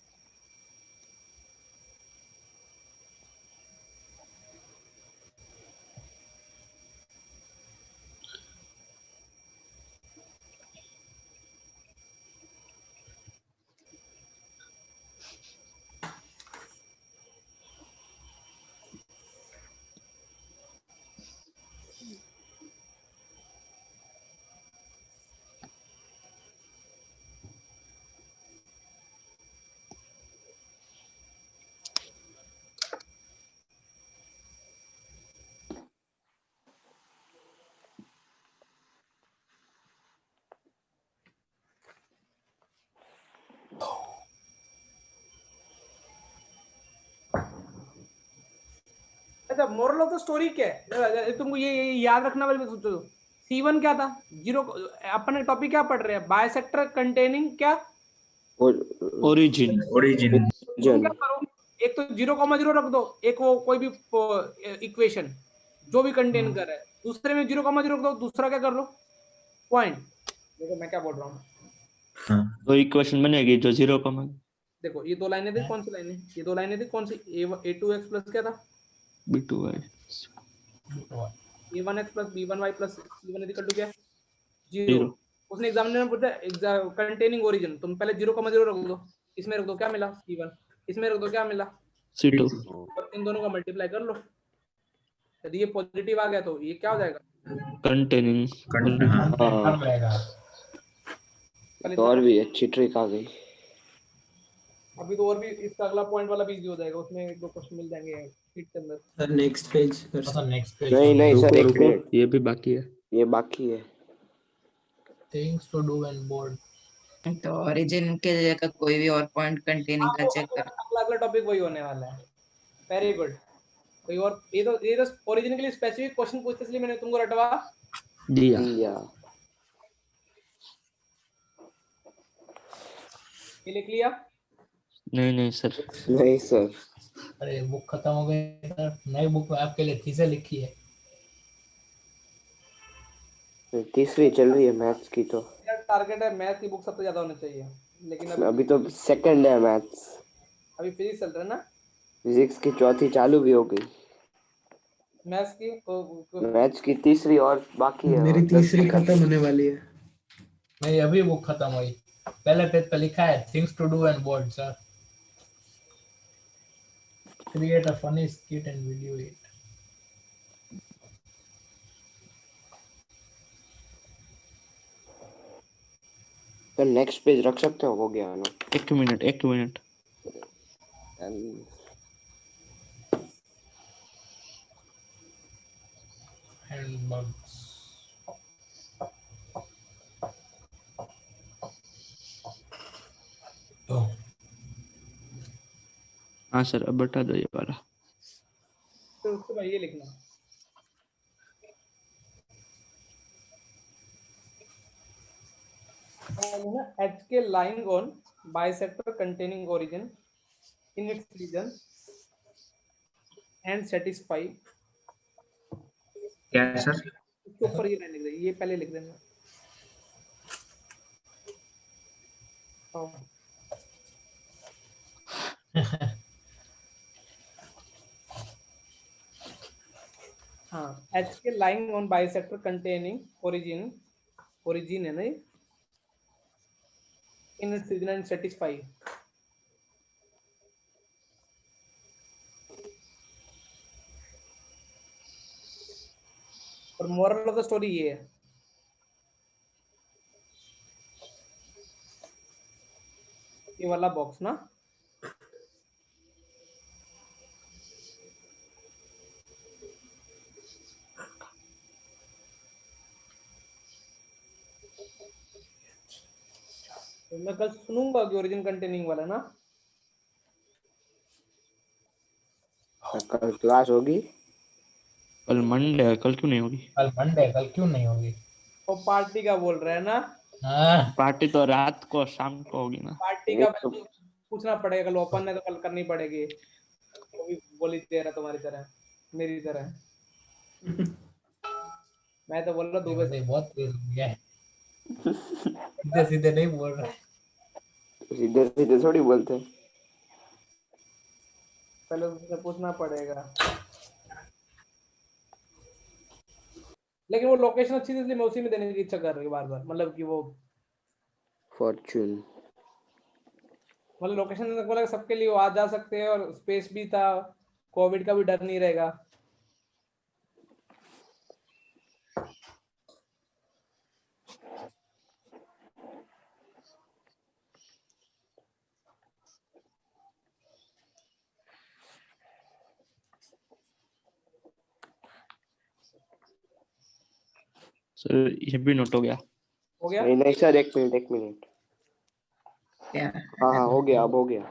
अच्छा, मोरल ऑफ द स्टोरी क्या है, तुमको ये याद रखना वाली सोचो। C1 क्या था, जीरो। अपने टॉपिक क्या पढ़ रहे हैं, बाइसेक्टर कंटेनिंग क्या, ओरिजिन। ओरिजिन तुम क्या करो, एक तो 0,0 रख दो, एक वो कोई भी इक्वेशन जो भी कंटेन कर रहा है, दूसरे में 0,0 रख दो, दूसरा क्या कर लो, पॉइंट। देखो मैं क्या बोल रहा हूँ, हाँ तो इक्वेशन बनेगी जो 0, देखो ये दो लाइनें थी, कौन सी लाइनें, ये दो लाइनें थी, कौन सी, a2x प्लस क्या था, B2y। a1x plus b1y plus c1 equal to क्या, 0। 0। उसने एग्जामिनर में पूछा कंटेनिंग ओरिजिन, तुम पहले 0,0 रख दो, इसमें रख दो क्या मिला c1, इसमें रख दो क्या मिला, C2। और इन दोनों का मल्टीप्लाई कर लो। यदि ये पॉजिटिव आ गया तो ये क्या हो जाएगा, कंटेनिंग। तो और भी अच्छी ट्रिक आ गई। अभी तो और भी इसका अगला पॉइंट वाला भी इजी हो जाएगा, उसमें एक दो क्वेश्चन मिल जाएंगे शीट के अंदर। सर नेक्स्ट पेज कर नेक्स्ट पेज नहीं नहीं सर, रुको एक रुको, मिनट, ये भी बाकी है। ये बाकी है। Things to do and board. तो ओरिजिन के जगह कोई भी और पॉइंट कंटेनिंग का चेक कर। अगला टॉपिक वही होने वाला है। Very good. कोई और, ये तो ओरिजिन के लिए स्पेसिफिक क्वेश्चन पूछते इसलिए मैंने तुमको रटवा दिया। दिया। ये लिख लिया। नहीं सर। नहीं सर, अरे बुक खत्म हो गई सर, नई बुक में आपके लिए चीजें लिखी है। तीसरी चल रही है मैथ्स की, तो मेरा टारगेट है मैथ की बुक सबसे ज्यादा होनी चाहिए, लेकिन अभी तो सेकंड है मैथ्स। अभी फिजिक्स चल रहा है ना, फिजिक्स की चौथी चालू भी हो गई, मैथ्स की मैथ्स की तीसरी और बाकी है। मेरी और 10 तीसरी की खत्म होने वाली है। मेरी अभी बुक खत्म हुई, पहले पेज पे लिखा है things to do and board sir. Create a funny skit and video it. तो नेक्स्ट पेज रख सकते हो, हो गया ना। एक मिनट। And bugs. हाँ सर, अब बता दो ये वाला। तो उसके बाद ये लिखना, H के lying on bisector containing origin in its region and satisfy। क्या सर? इसके ऊपर ये लाइन लिख दे, ये पहले लिख देना। हाँ, H के lying on bisector containing origin है ना, in its region and satisfy। और मोरल ऑफ द स्टोरी ये है, ये वाला बॉक्स ना, तो मैं कल सुनूंगा कि ओरिजिन कंटेनिंग वाला ना। कल क्लास होगी? कल मंडे है, कल क्यों नहीं होगी? कल मंडे, कल क्यों नहीं होगी? वो पार्टी का बोल रहे हैं ना, हाँ, पार्टी तो रात को शाम को होगी ना। पार्टी वो का तो पूछना पड़ेगा, कल ओपन है तो कल करनी पड़ेगी। वो भी बोली दे रहा तुम्हारी तरह, मेरी तरह। मैं तो बोल रहा ये दुबई बंदे बहुत तेज हो गया है, सीधे सीधे नहीं बोल रहा है। सीधे सीधे थोड़ी बोलते हैं। पहले उससे पूछना पड़ेगा। लेकिन वो लोकेशन अच्छी थी इसलिए मैं उसी में देने की इच्छा कर रही हूँ बार बार, मतलब कि वो फॉर्चून। मतलब लोकेशन बोला सबके लिए वो आ जा सकते हैं और स्पेस भी था, कोविड का भी डर नहीं रहेगा। सर ये भी नोट हो गया। हो गया? नहीं नहीं सर, एक मिनट। क्या? हाँ हाँ हो गया, अब हो गया।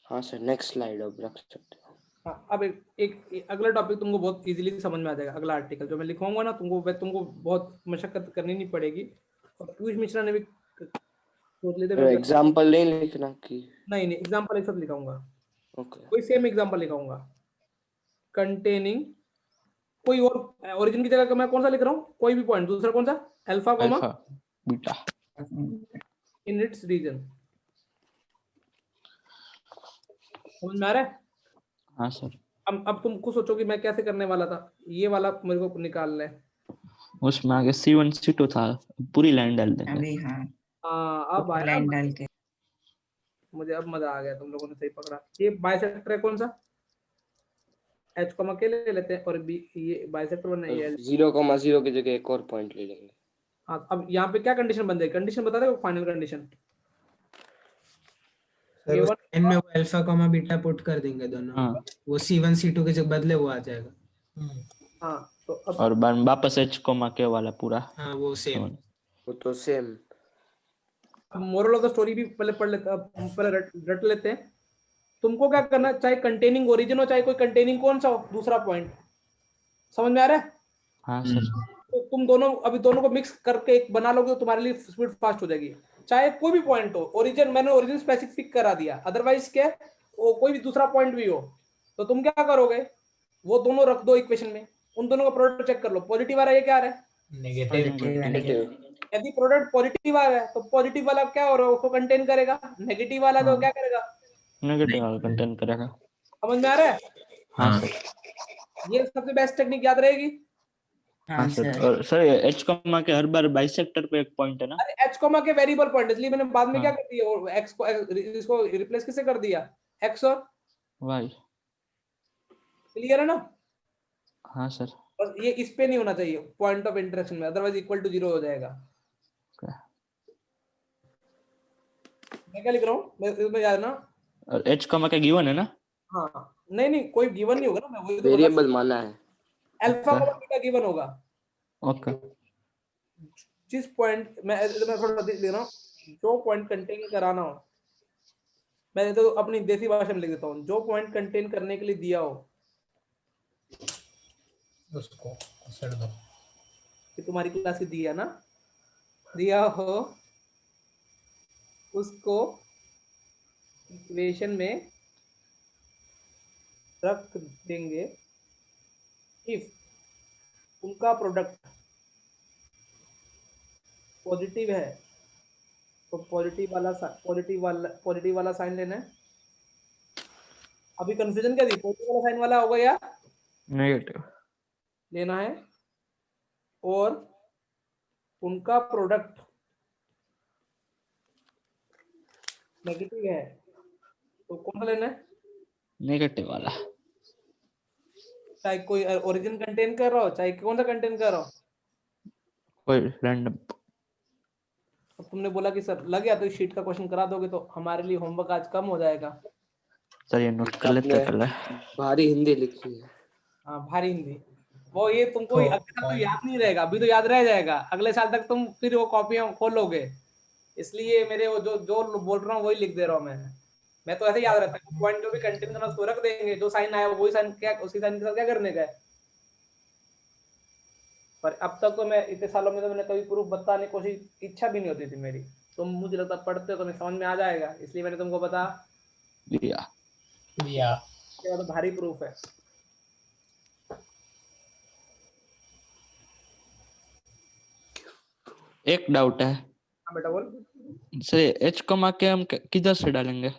हाँ सर, नेक्स्ट स्लाइड अब रख सकते हो। हाँ, अब एक अगला टॉपिक तुमको बहुत इजीली समझ में आ जाएगा। अगला आर्टिकल जो मैं लिखवाऊंगा ना तुमको बहुत मशक्कत करनी नहीं पड़ेगी। और पीयूष मिश्रा ने भी सोच लेते मैं एग्जाम्पल नहीं लिखना कि? नहीं एग्जांपल एक साथ लिखाऊंगा, ओके। कोई सेम एग्जांपल लिखाऊंगा कंटेनिंग कोई और ओरिजिन की जगह का मैं कौन सा लिख रहा हूँ, कोई भी पॉइंट दूसरा कौन सा, alpha comma alpha beta. In its reason. समझ में आ रहा है? हाँ सर। अब तुम खुद सोचो कि मैं कैसे करने वाला था, ये वाला मेरे को निकालना है। उसमें आगे C1 C2 था, पूरी लाइन डाल देंगे। अभी हाँ, हाँ अब आया, लाइन डाल के। मुझे अब मजा आ गया, तुम लोगों ने सही पकड़ा। ये बाइसेक्टर है कौन सा, एच कॉमा के ले लेते हैं और बी, ये बाइसेक्टर बनना है ये। 0,0 की जगह एक और पॉइंट ले लेंगे। हाँ अब यहाँ पे क्या कंडीशन बन जाएगी, कंडीशन बता दे फाइनल कंडीशन। सर ये उस वन लाइन में वो अल्फा कॉमा बीटा पुट कर देंगे दोनों। हाँ, वो C1 C2 के जो बदले वो आ जाएगा। हाँ तो अब और वापस H कोमा के वाला पूरा। हाँ वो सेम। वो तो same. Moral of the story भी पहले पढ़ लेते, पहले रट लेते हैं। तुमको क्या करना, चाहे कंटेनिंग ओरिजिन हो चाहे कोई कंटेनिंग कौन सा हो, दूसरा पॉइंट समझ में आ रहा है? हाँ सर। तो तुम दोनों अभी दोनों को मिक्स करके एक बना लोगे तो तुम्हारे लिए स्पीड फास्ट हो जाएगी। चाहे कोई भी पॉइंट हो, ओरिजिन मैंने ओरिजिन स्पेसिफिक करा दिया, अदरवाइज क्या वो कोई भी दूसरा पॉइंट भी हो तो तुम क्या करोगे, वो दोनों रख दो इक्वेशन में, उन दोनों का प्रोडक्ट चेक कर लो, पॉजिटिव आ रहा है क्या आ रहा है, नेगेटिव। नेगेटिव। यदि प्रोडक्ट पॉजिटिव आ रहा है तो पॉजिटिव वाला क्या हो रहा है उसको कंटेन करेगा, नेगेटिव वाला तो क्या करेगा, नेगेटिव वाला कंटेंट करेगा। समझ में आ रहा है? हाँ हाँ सर। ये सबसे बेस्ट टेक्निक याद रहेगी। हाँ हाँ सर। सर। और सर H कोमा के हर बार बाइसेक्टर पे एक पॉइंट है ना? अरे एच कोमा के वेरिएबल पॉइंट, इसलिए मैंने बाद में हाँ। क्या कर दिया, वो एक्स को इसको रिप्लेस किससे कर दिया, एक्स और वाई। क्लियर है ना? हाँ सर। बस ये इस पे नहीं होना चाहिए पॉइंट ऑफ इंटरेक्शन में, अदरवाइज इक्वल टू 0 हो जाएगा। Okay. मैं क्या लिख रहा हूँ, मैं इसमें याद ना, और H कोमा का गिवन है ना? हाँ नहीं कोई गिवन नहीं होगा ना, मैं वही तो बोला, वेरिएबल माना है। अल्फा कोमा बीटा गिवन होगा। ओके। जिस पॉइंट मैं थोड़ा लिख रहा हूँ, जो पॉइंट कंटेन कराना हो, मैं तो अपनी देसी भाषा में लिख देता हूँ, जो पॉइंट कंटेन करने के लिए दिया हो, उसको छेड़ दो। कि तुम्हारी क्लास की दिया ना, दिया हो उसको इक्वेशन में रख देंगे इफ उनका प्रोडक्ट पॉजिटिव है तो पॉजिटिव वाला साइन लेना है। अभी कंफ्यूजन क्या थी, पॉजिटिव वाला साइन वाला होगा या नेगेटिव लेना है, और उनका प्रोडक्ट नेगेटिव है तो कौन सा लेना है, नेगेटिव वाला। चाहे कोई ओरिजिन कंटेन कर रहा हो चाहे कौन सा कंटेन कर रहा हो। कोई रैंडम। तुमने बोला कि सर लग गया तो इस शीट का क्वेश्चन करा दोगे तो हमारे लिए होमवर्क आज कम हो जाएगा। सर ये नोट कर लेते हैं पहले। भारी हिंदी लिखी है। हाँ भारी हिंदी, वो ये तुमको तो अगले साल तो याद नहीं रहेगा, अभी तो याद रह जाएगा, अगले साल तक तुम फिर वो कॉपियां खोलोगे, इसलिए मेरे वो जो जो बोल रहा हूँ वही लिख दे रहा हूँ मैं तो ऐसे याद रहता है, पॉइंट जो भी कंटेन करना उसको रख देंगे, जो साइन आया वही साइन, क्या उसी साइन के साथ क्या करने का है। पर अब तक तो मैं इतने सालों में तो मैंने कभी प्रूफ बताने की कोशिश, इच्छा भी नहीं होती थी मेरी, तुम मुझे लगता पढ़ते हो तो मैं समझ में आ जाएगा, इसलिए मैंने तुमको बता दिया। दिया। ये तो भारी प्रूफ है। एक डाउट है हाँ बेटा बोल। सर, एच कॉमा के हम किधर से डालेंगे?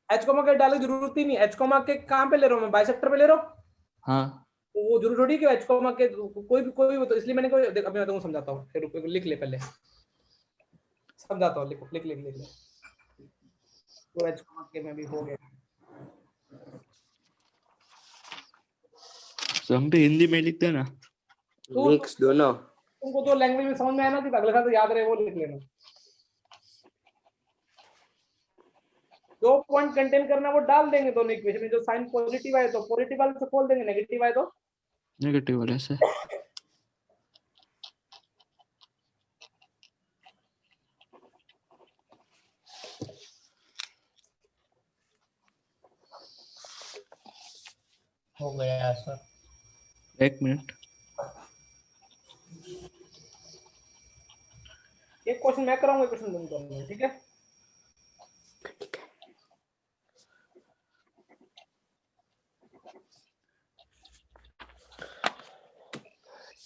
एच कोमा के डालने की जरूरत ही नहीं, एच कोमा के कहाँ पे ले रहा हूँ मैं, बाइसेक्टर पे ले रहा हूँ, हाँ तो वो जरूरी थोड़ी कि एच कोमा के कोई तो, इसलिए मैंने कोई देख, अभी मैं तुमको समझाता हूँ, फिर लिख ले पहले, समझाता हूँ, लिख ले तो एच कोमा के में भी हो गया। तो हम भी हिंदी में लिखते हैं ना? मिक्स दोनों। तुमको जो लैंग्वेज में समझ में आया ना कि अगले साल तो याद रहे वो लिख लेना, जो पॉइंट कंटेन करना वो डाल देंगे दोनों इक्वेशन में, जो साइन पॉजिटिव आए तो पॉजिटिव वाले से खोल देंगे, नेगेटिव आए तो नेगेटिव वाले से। हो गया सर। एक मिनट। एक क्वेश्चन मैं कराऊंगा, क्वेश्चन तुम करना, ठीक है?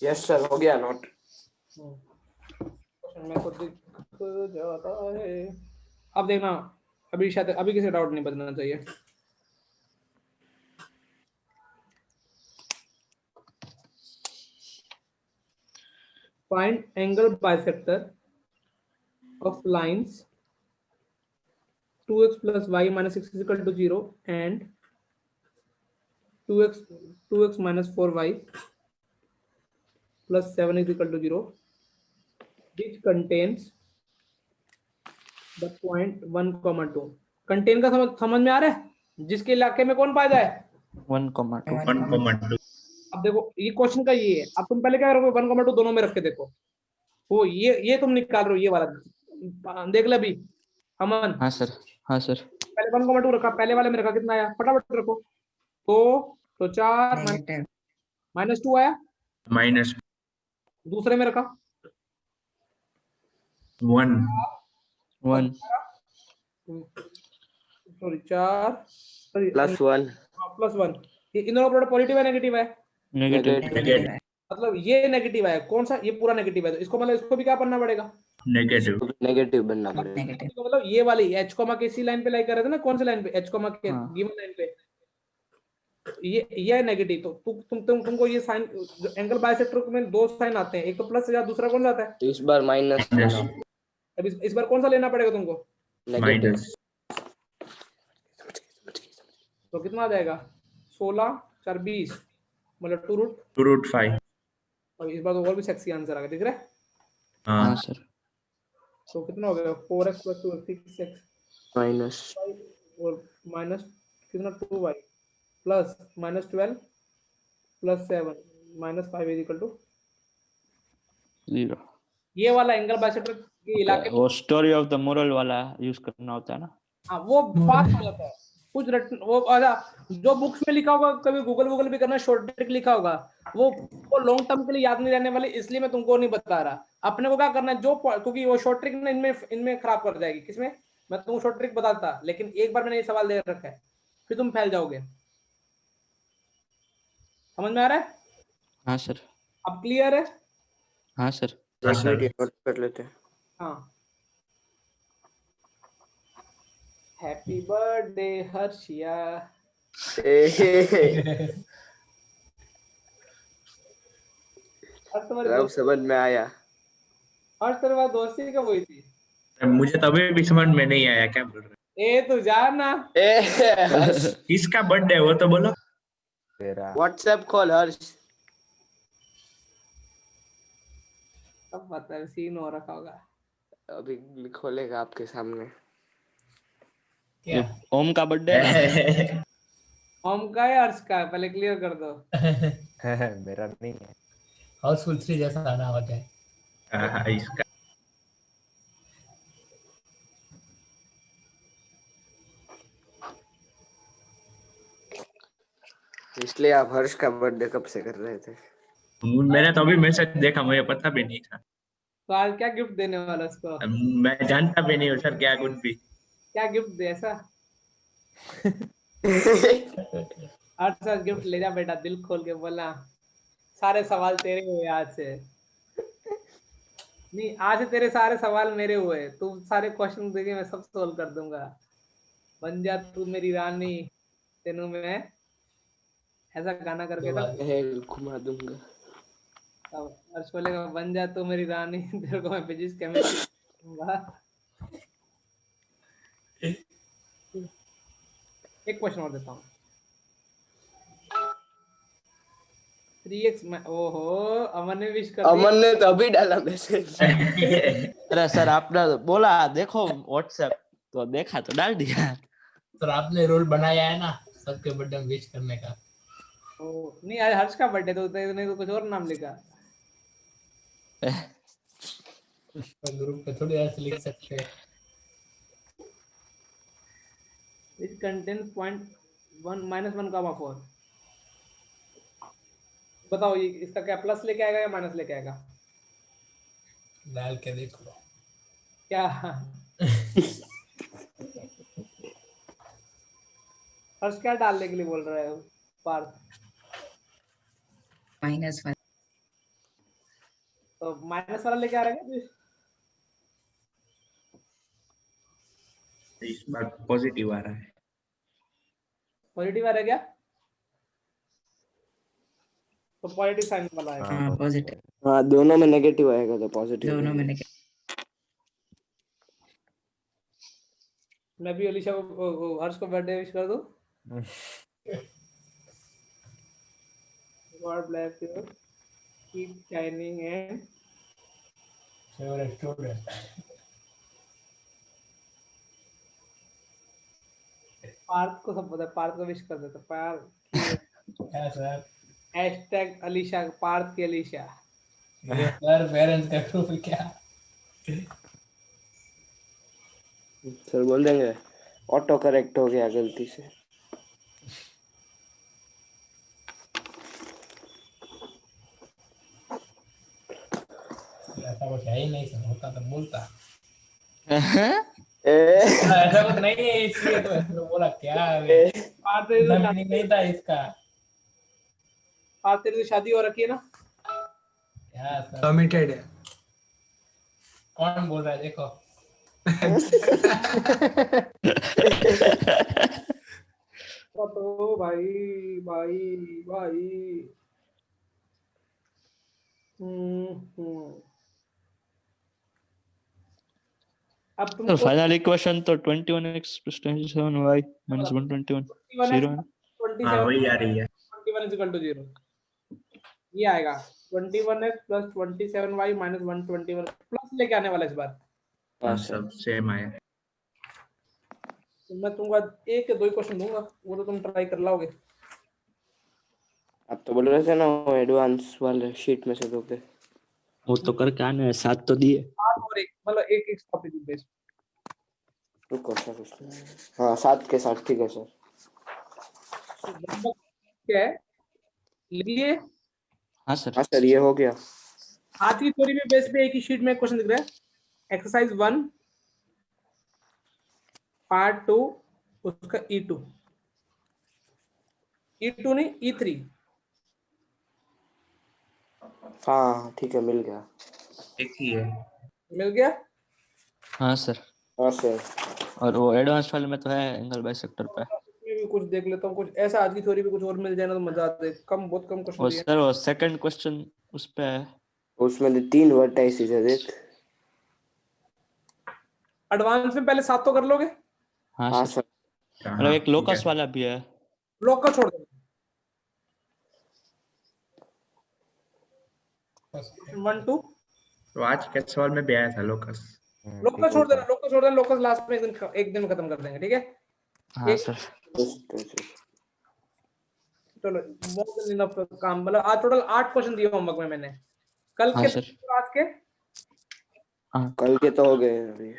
यस सर, हो गया नोट। क्वेश्चन में खुद दिख जाता है। अब देखना, अभी शायद अभी किसी डाउट नहीं बचना चाहिए। Find angle bisector of lines 2x plus y minus 6 is equal to 0 and 2x minus 4y plus 7 is equal to 0, which contains the point 1, 2। Contain का समझ में आ रहा है, जिसके इलाके में कौन पाया जाए 1,2। 1,2। अब देखो ये क्वेश्चन का ये है, अब तुम पहले क्या करोगे 1,2 दोनों में रख के देखो, वो ये तुम निकाल रहे हो, ये वाला देख ले अभी अमन। हाँ सर, हाँ सर। पहले 1,2 रखा, पहले वाले में रखा, कितना आया फटाफट रखो, तो 4 -2 आया, माइनस दूसरे में रखा 1 1 सॉरी 4 +1 इन दोनों प्रोडक्ट पॉजिटिव है नेगेटिव है, नेगेटिव। मतलब ये नेगेटिव है, कौन सा ये पूरा नेगेटिव है, तो इसको मतलब इसको भी क्या करना पड़ेगा नेगेटिव बनना पड़ेगा। तो मतलब ये वाली एच कोमा के इसी लाइन पे लाई कर रहे थे ना, कौन सी लाइन पे, एच कोमा के हाँ। गिवन लाइन पे, ये नेगेटिव, तो तुमको ये साइन, एंगल बाइसेक्टर में दो साइन आते हैं, एक तो प्लस या दूसरा कौन सा आता है, तो इस बार माइनस अब इस बार कौन सा लेना पड़ेगा तुमको, नेगेटिव। तो कितना आ जाएगा 16 4 20 मतलब 2√5। और इस बार तो और भी सेक्सी आंसर आ गया, दिख रहा है? हाँ हाँ सर। तो कितना हो गया 4x + 2 6x माइनस और माइनस कितना 2y plus -12 + 7 -5 is equal to 0। ये वाला एंगल बाइसेक्टर के इलाके में, वो स्टोरी ऑफ द मोरल वाला यूज करना होता है ना? हाँ वो पास हो जाता है कुछ वो अच्छा, जो बुक्स में लिखा होगा, कभी गूगल भी करना, शॉर्ट ट्रिक लिखा होगा, वो लॉन्ग टर्म के लिए याद नहीं रहने वाली, इसलिए मैं तुमको नहीं बता रहा। अपने को क्या करना है, जो क्योंकि वो शॉर्ट ट्रिक ना इनमें खराब कर जाएगी, किसमें, मैं तुमको शॉर्ट ट्रिक बताता, लेकिन एक बार मैंने ये सवाल दे रखा है, फिर तुम फैल जाओगे। समझ में आ रहा है? हाँ सर। अब क्लियर है? हाँ सर। एक मिनट नोट कर लेते हैं। हाँ, हैप्पी बर्थडे हर्षिया। अब समझ में आया। हर्ष तेरे पास दोस्ती कब हुई थी? मुझे तो अभी भी समझ में नहीं आया क्या बोल रहे ए तू जाना, हो। किसका बर्थडे वो तो बोलो। व्हाट्सएप कॉल हर्ष। अब पता है सीन हो रखा होगा। अभी खोलेगा आपके सामने। क्या ओम का बर्थडे है ना? ओम का है अर्श का है? पहले क्लियर कर दो। मेरा नहीं है। हाउसफुल 3 जैसा गाना हो जाए। हाँ, इसका इसलिए आप हर्ष का बर्थडे कब से कर रहे थे? मैंने तो अभी मैसेज देखा, मुझे पता भी नहीं था। तो आज क्या गिफ्ट देने वाला उसको? मैं जानता भी नहीं हूँ सर क्या कुछ भी। क्या गिफ्ट दे ऐसा? अर्श आज गिफ्ट ले जा बेटा, दिल खोल के बोला। सारे सवाल तेरे हुए आज से। नहीं, आज से तेरे सारे सवाल मेरे हुए। तू सारे क्वेश्चन देके मैं सब सोल्व कर दूंगा। बन जा तू मेरी रानी, तेनू मैं ऐसा गाना करके था। घुमा दूंगा। अब अर्श बोलेगा बन जा तू मेरी रानी, तेरे को मैं फिजिक्स केमिस्ट्री दूंगा। एक क्वेश्चन और देता हूँ। 3x में ओहो, अमन ने विश कर अमन दिया। ने तो अभी डाला मैसेज। अरे सर आपने बोला देखो व्हाट्सएप, तो देखा तो डाल दिया। सर आपने रूल बनाया है ना सबके बर्थडे में विश करने का। ओ, नहीं आज हर्ष का बर्थडे तो उसने तो कुछ और नाम लिखा। तो ग्रुप पे थोड़ी ऐसे लिख सकते हैं। Which contains 0.1 -1,4। बताओ ये इसका क्या प्लस लेके आएगा या माइनस लेके आएगा? डाल के देखो। क्या हर्ष क्या डालने के लिए बोल रहा है पार्थ? -1। तो माइनस वाला लेके आ रहा है क्या? इस बार पॉजिटिव आ रहा है। पॉजिटिव आ रहा है क्या? तो पॉजिटिव साइन वाला है। हाँ पॉजिटिव। हाँ दोनों में नेगेटिव आएगा तो पॉजिटिव। दोनों में मैं भी अलीशा को हर्ष को बर्थडे विश कर दूं। God bless you. Keep shining and favourite student. Parth को सब पता है, पार्थ को विश कर देता पार्थ। क्या सर? हैशटैग अलीशा, पार्थ की अलीशा। ये सर पेरेंट्स का ग्रुप क्या? सर बोल देंगे ऑटो करेक्ट हो गया गलती से। ऐसा कुछ है ही नहीं सर, होता तो बोलता। ए, ऐसा कुछ नहीं है इसलिए तो ऐसे बोला क्या है। पार्थ तेरी तो मीनिंग नहीं था इसका। पार्थ तेरी तो शादी हो रखी है ना? क्या सर? कमिटेड है। कौन बोल रहा है देखो। तो भाई भाई भाई अब तुम फाइनल इक्वेशन तो 21x + 27y - 121 0 है। 27 हाँ वही आ रही है। 21 = 0 ये आएगा। 21x + 27y - 121 प्लस लेके आने वाला इस बार। हाँ सब सेम आया। तो मैं तुमको एक या दो ही क्वेश्चन दूंगा, वो तो तुम ट्राई कर लाओगे। आप तो बोल रहे थे ना वो एडवांस वाले शीट में से दोगे। वो तो करके आने हैं, 7 तो दिए। 7 और 1 मतलब एक एक टॉपिक बेस्ड। रुको सर उसमें हाँ 7 के 7 ठीक है सर। क्या है लिए? हाँ सर। हाँ सर ये हो गया। आज की थ्योरी में बेस पे एक ही शीट में क्वेश्चन दिख रहा है। एक्सरसाइज 1 पार्ट 2 उसका E2 नहीं E3। हाँ ठीक है मिल गया। एक ही है। मिल गया। हाँ सर। हाँ सर। और वो एडवांस वाले में तो है एंगल बाइसेक्टर पे। इसमें भी कुछ देख लेता हूँ, कुछ ऐसा आज की थ्योरी पे कुछ और मिल जाए ना तो मजा आता है। कम बहुत कम क्वेश्चन वो दिए। सर वो सेकंड क्वेश्चन उस पे है। उसमें 3 वर्टाइसिस है देख। एडवांस में पहले 7 तो कर लोगे। हाँ हाँ सर। सर। मतलब एक लोकस वाला भी है। ब्लॉक का छोड़ दो। 1 2 तो आज के सवाल में भी आया था लोकस। लोकस छोड़ देना, लोकस छोड़ देना, लोकस लास्ट में एक दिन खत्म कर देंगे, ठीक है? हाँ सर। चलो मोर देन इनफ काम, मतलब आज टोटल 8 क्वेश्चन दिए होमवर्क में मैंने। कल हाँ के सर। आज के कल के तो हो गए अभी,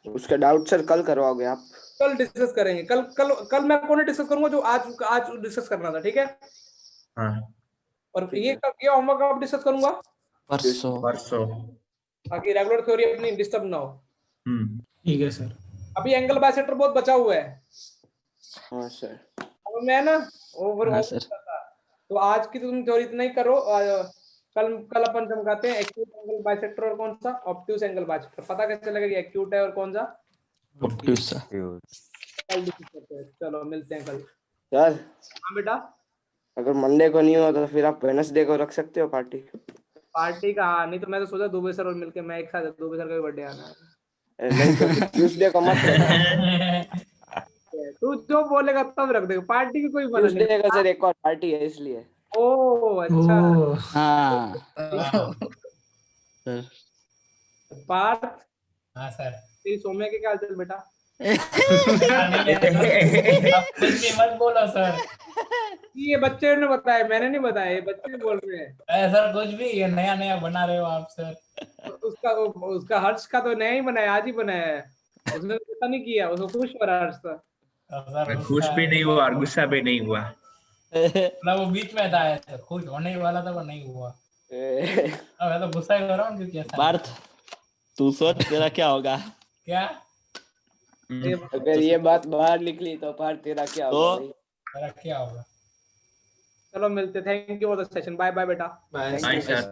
उसका डाउट सर कल करवाओगे आप? कल डिस्कस करेंगे। कल कल कल मैं कौन डिस्कस करूंगा जो आज डिस्कस करना था, ठीक है? हाँ और ये होमवर्क आप डिस्कस करूंगा परसों। परसों। ताकि रेगुलर थ्योरी अपनी डिस्टर्ब ना हो। ठीक है सर। अभी एंगल बाइसेक्टर बहुत बचा हुआ है। हाँ सर। अब मैं ना ओवर हाँ सर। तो आज की तुम थ्योरी इतना ही करो। कल अपन चमकाते हैं एक्यूट एंगल बाइसेक्टर और कौन सा ऑब्ट्यूस एंगल बाइसेक्टर। पता कैसे चलेगा कि एक्यूट है और कौन सा ऑब्ट्यूस। कल डिस्कस करते हैं। चलो मिलते हैं कल। सर हाँ बेटा, अगर मंडे को नहीं हो तो फिर आप वेडनेसडे को रख सकते हो पार्टी। पार्टी का हाँ, नहीं तो मैं तो सोचा दुबे सर और मिलके मैं एक साथ दुबे सर का भी बर्थडे आना है। नहीं तो ट्यूसडे को मत रखना। तू जो बोलेगा तब रख देगा, पार्टी की कोई मना नहीं। ट्यूसडे का सर एक और पार्टी है इसलिए। ओ अच्छा। हाँ सर। पार्थ, हाँ सर। तेरी सौम्या के क्या हाल चाल बेटा? आप कुछ भी मत बोलो सर। ये बच्चे ने बताया, मैंने नहीं बताया, ये बच्चे बोल रहे हैं। सर कुछ भी, ये नया नया बना रहे हो आप सर। उसका हर्ष का तो नया ही बनाया, आज ही बनाया है उसने, तो पता नहीं किया, उसको खुश हो रहा है हर्ष तो। मैं खुश भी नहीं हुआ और गुस्सा भी नहीं हुआ। मतलब वो बीच में था, ऐसे खुश होने ही वाला था वो नहीं हुआ। अब मैं तो गुस्सा ही कर रहा हूँ क्योंकि ऐसा पार्थ तू सोच तेरा क्या होगा। क्या अगर ये बात बाहर निकली तो पार्थ तेरा क्या होगा भाई? मेरा क्या होगा। चलो मिलते, thank you for the session, bye bye बेटा। Bye hi sir.